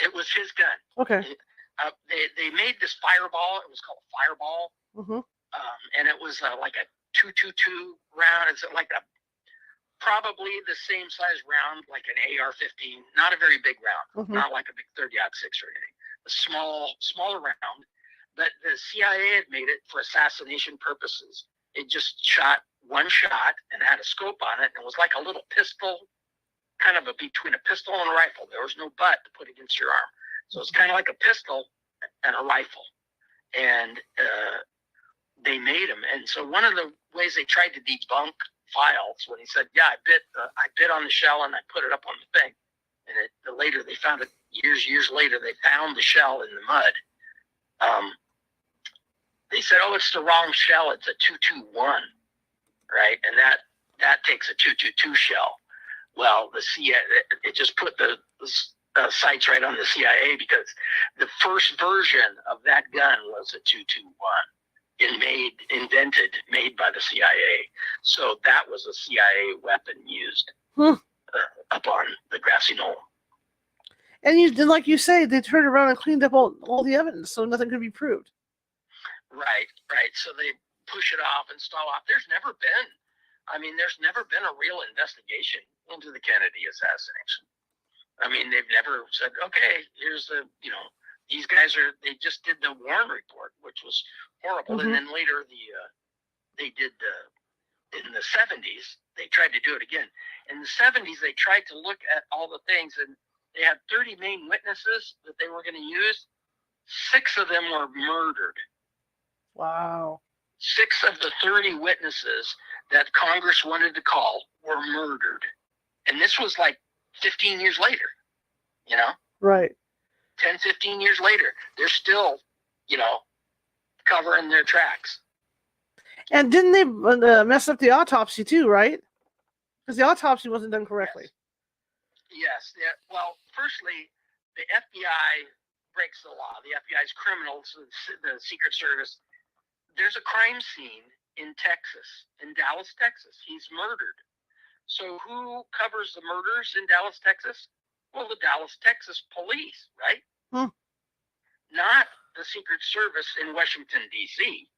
Speaker 2: It was his gun.
Speaker 1: Okay.
Speaker 2: They made this fireball. It was called a fireball. And it was like a .222 round. It's like probably the same size round, like an AR-15. Not a very big round. Not like a big 30-06 or anything. A smaller round. But the CIA had made it for assassination purposes. It just shot one shot and had a scope on it. And it was like a little pistol, kind of between a pistol and a rifle. There was no butt to put against your arm. So it's kind of like a pistol and a rifle. And they made him. And so one of the ways they tried to debunk Files, when he said, yeah, I bit on the shell and I put it up on the thing. And later they found it, years later, they found the shell in the mud. They said, oh, it's the wrong shell. It's a 221, right? And that takes a 222 shell. Well, the CIA, it just put the sights right on the CIA, because the first version of that gun was a 221, made by the CIA. So that was a CIA weapon used up on the grassy knoll.
Speaker 1: And like you say, they turned around and cleaned up all the evidence, so nothing could be proved.
Speaker 2: Right. So they push it off and stall off. There's never been a real investigation into the Kennedy assassination. I mean, they've never said, okay, here's these guys they just did the Warren report, which was horrible. And then later they did in the 70s, they tried to do it again. In the 70s, they tried to look at all the things, and they had 30 main witnesses that they were going to use. 6 of them were murdered.
Speaker 1: Wow.
Speaker 2: 6 of the 30 witnesses that Congress wanted to call were murdered. And this was like 15 years later, Right. 10, 15 years later, they're still, covering their tracks. And
Speaker 1: didn't they mess up the autopsy too, right? Because the autopsy wasn't done correctly.
Speaker 2: Yes. Yeah. Well, firstly, the FBI breaks the law. The FBI's criminals, the Secret Service. There's a crime scene in Texas, in Dallas, Texas. He's murdered. So who covers the murders in Dallas, Texas? Well, the Dallas, Texas police, right? Not the Secret Service in Washington, D.C.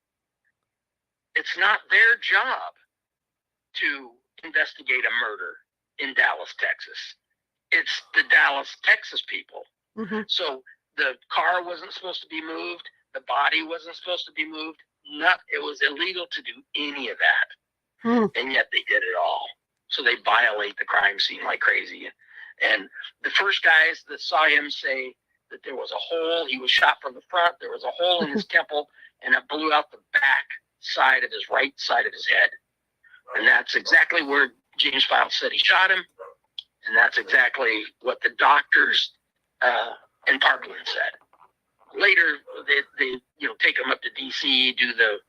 Speaker 2: It's not their job to investigate a murder in Dallas, Texas. It's the Dallas, Texas people. So the car wasn't supposed to be moved. The body wasn't supposed to be moved. It was illegal to do any of that. And yet they did it all. So they violate the crime scene like crazy. And the first guys that saw him say that there was a hole, he was shot from the front, there was a hole in his temple, and it blew out the back side of his right side of his head. And that's exactly where James Files said he shot him. And that's exactly what the doctors in Parkland said. Later, they take them up to D.C., do the,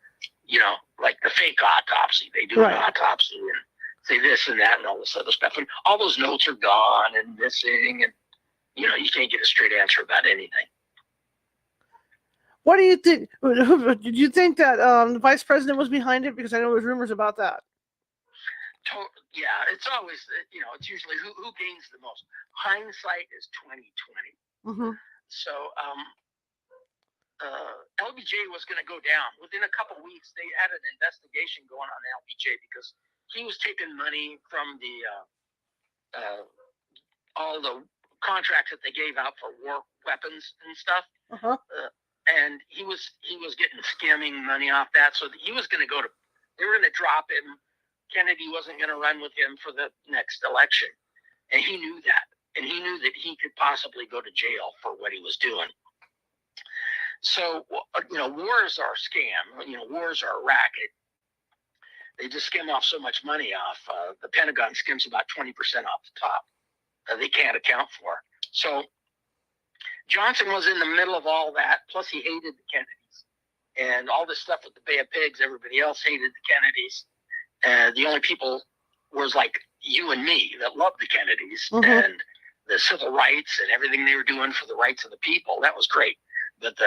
Speaker 2: like the fake autopsy. They do an autopsy and say this and that and all this other stuff. And all those notes are gone and missing, and, you can't get a straight answer about anything.
Speaker 1: What do you think? Did you think that the vice president was behind it? Because I know there's rumors about that.
Speaker 2: Yeah, it's always, it's usually who gains the most. Hindsight is 20/20. Mm-hmm. So LBJ was going to go down. Within a couple of weeks, they had an investigation going on LBJ because he was taking money from the all the contracts that they gave out for war weapons and stuff. Uh-huh. And he was getting skimming money off that. So he was going to they were going to drop him. Kennedy wasn't going to run with him for the next election. And he knew that. And he knew that he could possibly go to jail for what he was doing. So, wars are a scam. Wars are a racket. They just skim off so much money off. The Pentagon skims about 20% off the top. They can't account for. So Johnson was in the middle of all that. Plus, he hated the Kennedys. And all this stuff with the Bay of Pigs, everybody else hated the Kennedys. The only people was like you and me that loved the Kennedys. Mm-hmm. And the civil rights and everything they were doing for the rights of the people. That was great. But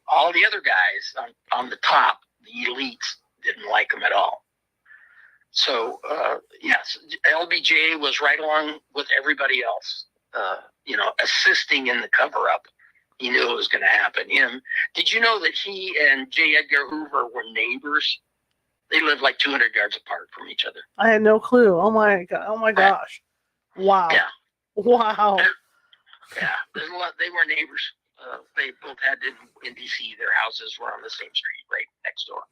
Speaker 2: all the other guys on the top, the elites, didn't like them at all. So, yes, LBJ was right along with everybody else, assisting in the cover-up. He knew it was going to happen. Did you know that he and J. Edgar Hoover were neighbors? They lived like 200 yards apart from each other.
Speaker 1: I had no clue. Oh my God! Oh my gosh! Wow!
Speaker 2: Yeah.
Speaker 1: Wow!
Speaker 2: Yeah, they were neighbors. They both had in D.C. Their houses were on the same street, right next door.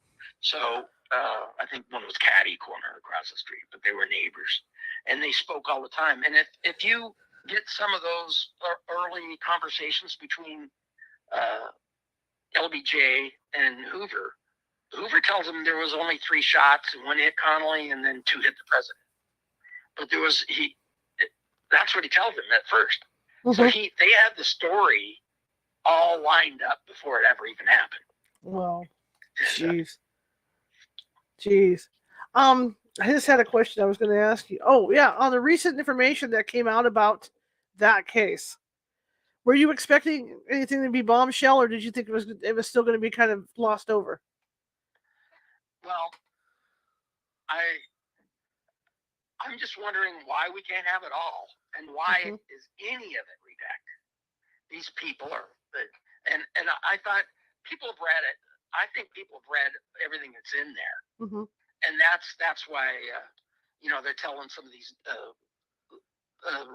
Speaker 2: So I think one was catty corner across the street, but they were neighbors, and they spoke all the time. And if you get some of those early conversations between LBJ and Hoover tells him there was only 3 shots, and 1 hit Connolly, and then 2 hit the president. But that's what he tells him at first. Mm-hmm. So they had the story all lined up before it ever even happened.
Speaker 1: Well, jeez. I just had a question I was going to ask you. Oh, yeah, on the recent information that came out about that case, were you expecting anything to be bombshell, or did you think it was still going to be kind of glossed over?
Speaker 2: Well, I'm just wondering why we can't have it all, and why is any of it redacted. These people are, and I thought people have read it. I think people have read everything that's in there, and that's why they're telling some of these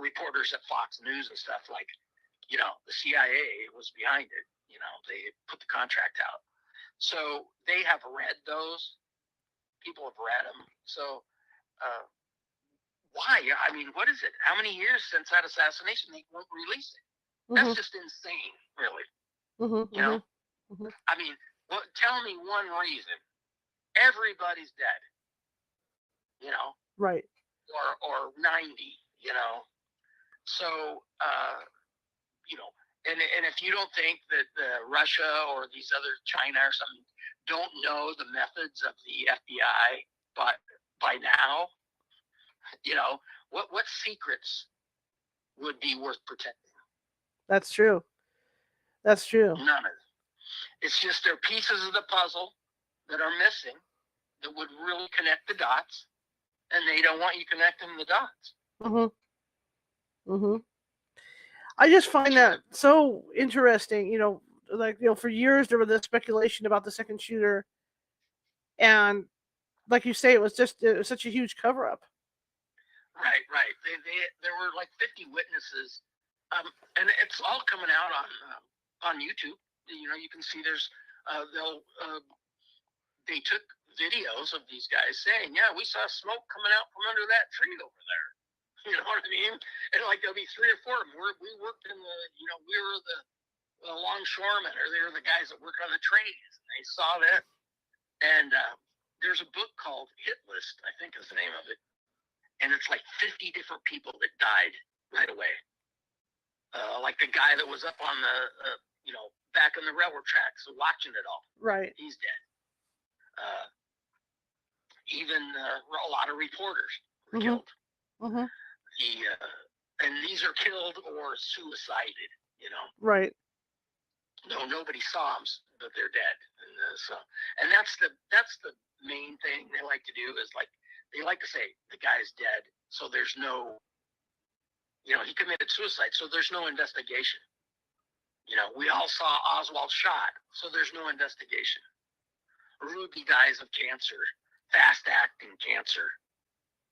Speaker 2: reporters at Fox News and stuff like, the CIA was behind it. They put the contract out, so they have read those. People have read them. So why? I mean, what is it? How many years since that assassination they won't release it? That's just insane, really. I mean, tell me one reason. Everybody's dead.
Speaker 1: Right.
Speaker 2: Or 90. So and if you don't think that Russia or these other China or something don't know the methods of the FBI, but by now, what secrets would be worth protecting?
Speaker 1: That's true.
Speaker 2: None of it. It's just there are pieces of the puzzle that are missing that would really connect the dots, and they don't want you connecting the dots.
Speaker 1: I just find that so interesting. For years there was this speculation about the second shooter, and like you say, it was such a huge cover-up. Right.
Speaker 2: There were like 50 witnesses, and it's all coming out on YouTube. You can see there's they took videos of these guys saying, "Yeah, we saw smoke coming out from under that tree over there." You know what I mean? And like there'll be 3 or 4 of them. We worked in the, we were the longshoremen, or they were the guys that work on the trains. And they saw that. And there's a book called Hit List, I think is the name of it. and it's like 50 different people that died right away. Like the guy that was up on the, back on the railroad tracks watching it all.
Speaker 1: Right.
Speaker 2: He's dead. Even a lot of reporters were killed.
Speaker 1: Mm-hmm.
Speaker 2: And these are killed or suicided,
Speaker 1: Right.
Speaker 2: No, nobody saw them, but they're dead. And that's the main thing they like to do is they like to say the guy's dead, so there's no, he committed suicide, so there's no investigation. We all saw Oswald shot, so there's no investigation. Ruby dies of cancer, fast-acting cancer,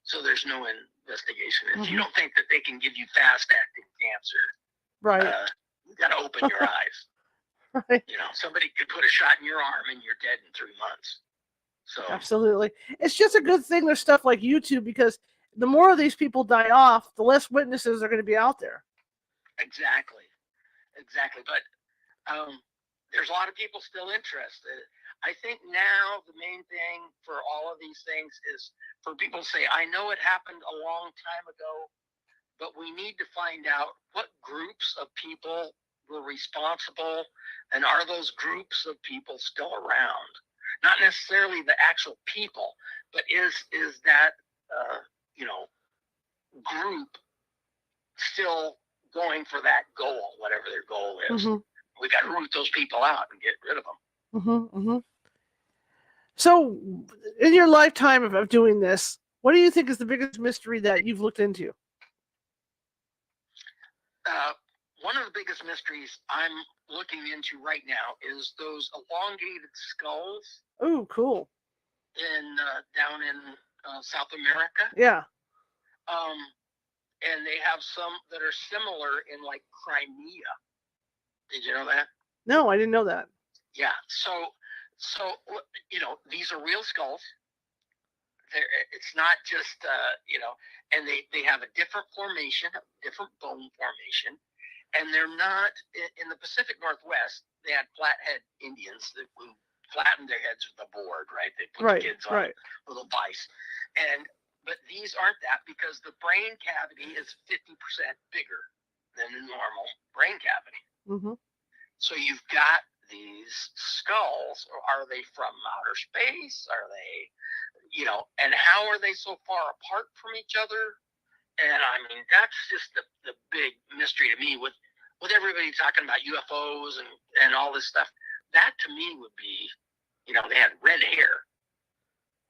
Speaker 2: so there's no investigation. If you don't think that they can give you fast-acting cancer,
Speaker 1: right,
Speaker 2: you got to open your eyes.
Speaker 1: Right.
Speaker 2: Somebody could put a shot in your arm and you're dead in 3 months. So
Speaker 1: absolutely, it's just a good thing there's stuff like YouTube, because the more of these people die off, the less witnesses are going to be out there.
Speaker 2: Exactly. But there's a lot of people still interested. I think now the main thing for all of these things is for people to say, I know it happened a long time ago, but we need to find out what groups of people were responsible, and are those groups of people still around? Not necessarily the actual people, but is that group still going for that goal, whatever their goal is? We got to root those people out and get rid of them.
Speaker 1: So, in your lifetime of doing this, what do you think is the biggest mystery that you've looked into?
Speaker 2: One of the biggest mysteries I'm looking into right now is those elongated skulls.
Speaker 1: Oh, cool.
Speaker 2: Down in South America.
Speaker 1: Yeah.
Speaker 2: And they have some that are similar in like Crimea. Did you know that?
Speaker 1: No, I didn't know that.
Speaker 2: Yeah. So these are real skulls. It's not just and they have a different formation, a different bone formation, and they're not in the Pacific Northwest. They had flathead Indians that would flatten their heads with a board, right? They put the kids on a little vice, but these aren't that, because the brain cavity is 50% bigger than the normal brain cavity. So you've got these skulls. Are they from outer space? Are they, and how are they so far apart from each other? And I mean, that's just the big mystery to me, with everybody talking about UFOs and all this stuff. That to me would be, they had red hair.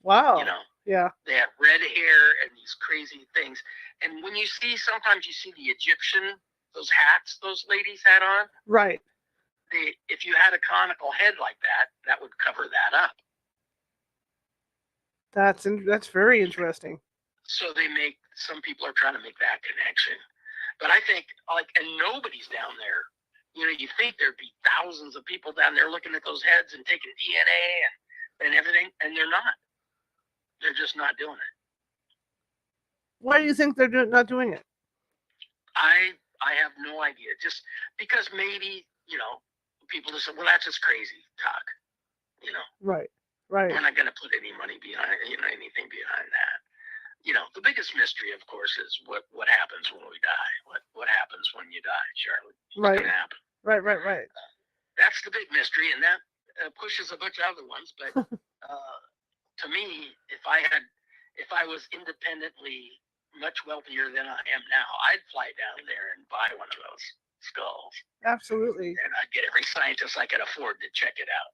Speaker 1: Wow. Yeah.
Speaker 2: They had red hair and these crazy things. And when sometimes you see the Egyptian, those hats those ladies had on.
Speaker 1: Right.
Speaker 2: If you had a conical head like that would cover that up.
Speaker 1: That's very interesting.
Speaker 2: So some people are trying to make that connection. But I think, and nobody's down there. You think there'd be thousands of people down there looking at those heads and taking DNA and everything, and they're not. They're just not doing it.
Speaker 1: Why do you think they're not doing it? I
Speaker 2: have no idea. Just because maybe, people just say, well, that's just crazy talk.
Speaker 1: Right.
Speaker 2: We're not going to put any money behind, anything behind that. The biggest mystery, of course, is what happens when we die. What happens when you die, Charlotte? What's going to happen?
Speaker 1: Right.
Speaker 2: That's the big mystery, and that pushes a bunch of other ones. But to me, if I was independently much wealthier than I am now, I'd fly down there and buy one of those skulls.
Speaker 1: Absolutely.
Speaker 2: And I'd get every scientist I could afford to check it out.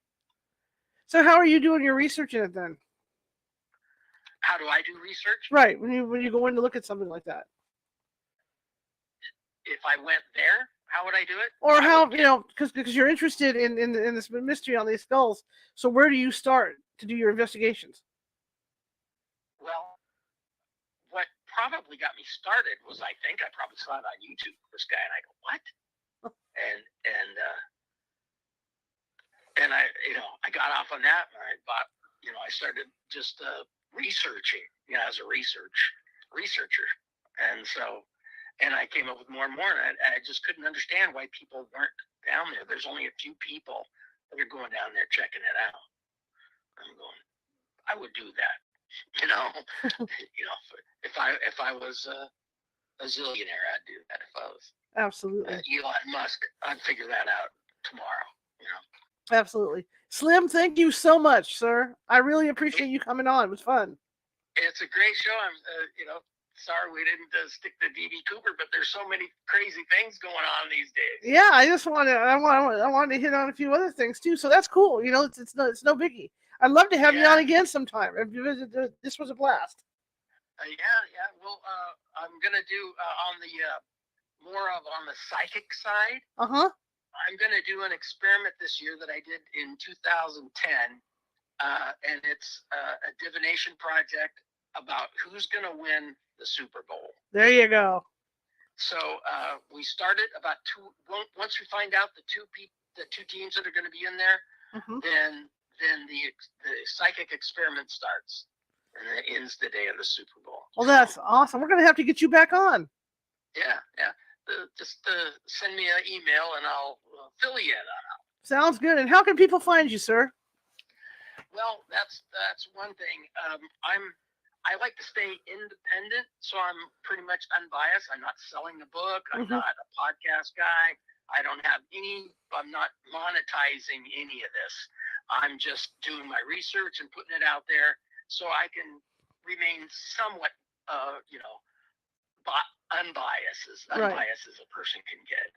Speaker 1: So how are you doing your research in it then?
Speaker 2: How do I do research?
Speaker 1: Right, when you go in to look at something like that.
Speaker 2: If I went there, how would I do it?
Speaker 1: Or because you're interested in this mystery on these skulls. So where do you start to do your investigations?
Speaker 2: Well, what probably got me started was, I think I probably saw it on YouTube, this guy, and I go, what? and I got off on that, and I bought, I started just researching, as a researcher. And I came up with more and more, and I just couldn't understand why people weren't down there. There's only a few people that are going down there checking it out. I'm going, I would do that. You know, if I was a zillionaire, I'd do that. If I was
Speaker 1: Absolutely.
Speaker 2: Elon Musk, I'd figure that out tomorrow.
Speaker 1: Absolutely. Slim, thank you so much, sir. I really appreciate you coming on. It was fun.
Speaker 2: It's a great show. I'm, sorry we didn't stick to DB Cooper, but there's so many crazy things going on these days.
Speaker 1: Yeah, I wanted to hit on a few other things too. So that's cool. It's no biggie. I'd love to have you on again sometime. This was a blast.
Speaker 2: Yeah. Well, I'm gonna do on the more of on the psychic side. I'm gonna do an experiment this year that I did in 2010, and it's a divination project about who's gonna win the Super Bowl. There
Speaker 1: you go.
Speaker 2: So we started about once we find out the two teams that are going to be in there, then the psychic experiment starts, and it ends the day of the Super Bowl.
Speaker 1: Well, that's awesome. We're going to have to get you back on.
Speaker 2: Yeah. Just send me an email and I'll fill you in on it.
Speaker 1: Sounds good. And how can people find you, sir?
Speaker 2: Well, that's one thing. I like to stay independent, so I'm pretty much unbiased. I'm not selling a book. I'm not a podcast guy. I'm not monetizing any of this. I'm just doing my research and putting it out there so I can remain somewhat, unbiased as a person can get.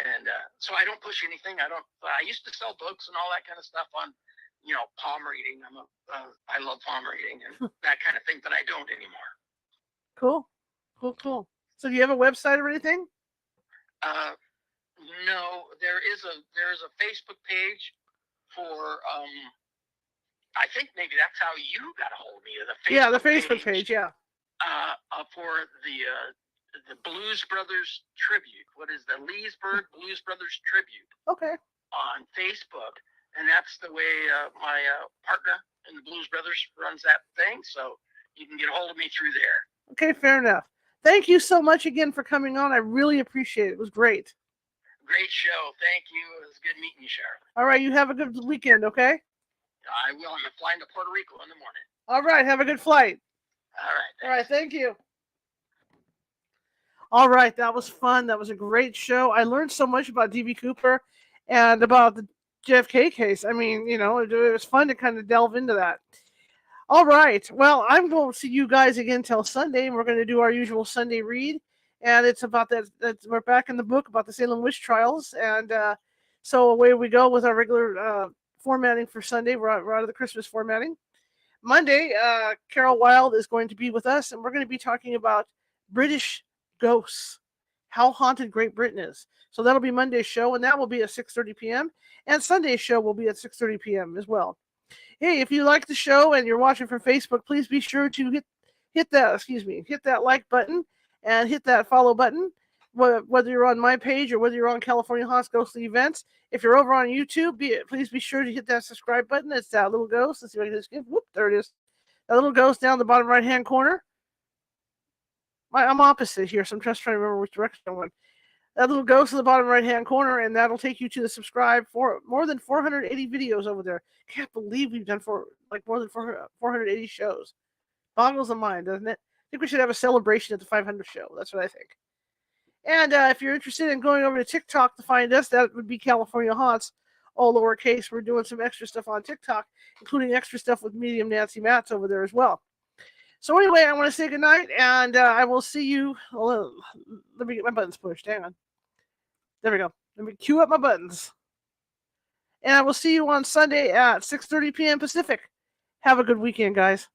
Speaker 2: And so I don't push anything. I used to sell books and all that kind of stuff on palm reading. I love palm reading and that kind of thing, but I don't anymore.
Speaker 1: Cool. So do you have a website or anything?
Speaker 2: No, there is a Facebook page for I think maybe that's how you got a hold of me.
Speaker 1: The Facebook page. Yeah.
Speaker 2: For the Blues Brothers tribute. What is the Leesburg Blues Brothers tribute?
Speaker 1: Okay.
Speaker 2: On Facebook. And that's the way my partner in the Blues Brothers runs that thing. So you can get a hold of me through there.
Speaker 1: Okay, fair enough. Thank you so much again for coming on. I really appreciate it. It was great.
Speaker 2: Great show. Thank you. It was good meeting you, Charlotte.
Speaker 1: All right, you have a good weekend, okay?
Speaker 2: I will. I'm flying to Puerto Rico in the morning.
Speaker 1: All right, have a good flight.
Speaker 2: All right. Thanks.
Speaker 1: All right, thank you. All right, that was fun. That was a great show. I learned so much about D.B. Cooper and about the JFK case. I mean, it was fun to kind of delve into that. All right. Well, I'm going to see you guys again till Sunday, and we're going to do our usual Sunday read. And it's about that we're back in the book about the Salem witch trials. And so away we go with our regular formatting for Sunday. We're out of the Christmas formatting. Monday, Carol Wilde is going to be with us, and we're going to be talking about British ghosts, how haunted Great Britain is. So that'll be Monday's show, and that will be at 6:30 p.m. And Sunday's show will be at 6:30 p.m. as well. Hey, if you like the show and you're watching from Facebook, please be sure to hit that like button and hit that follow button, whether you're on my page or whether you're on California Haunts Ghostly Events. If you're over on YouTube, please be sure to hit that subscribe button. It's that little ghost. Let's see if I can just get. Whoop, there it is. That little ghost down the bottom right-hand corner. I'm opposite here, so I'm just trying to remember which direction I went. That little ghost in the bottom right-hand corner, and that'll take you to the subscribe for more than 480 videos over there. Can't believe we've done more than 480 shows. Boggles the mind, doesn't it? I think we should have a celebration at the 500 show. That's what I think. And if you're interested in going over to TikTok to find us, that would be California Haunts, all lowercase. We're doing some extra stuff on TikTok, including extra stuff with medium Nancy Matz over there as well. So anyway, I want to say goodnight, and I will see you. Let me get my buttons pushed. Hang on. There we go. Let me cue up my buttons. And I will see you on Sunday at 6:30 p.m. Pacific. Have a good weekend, guys.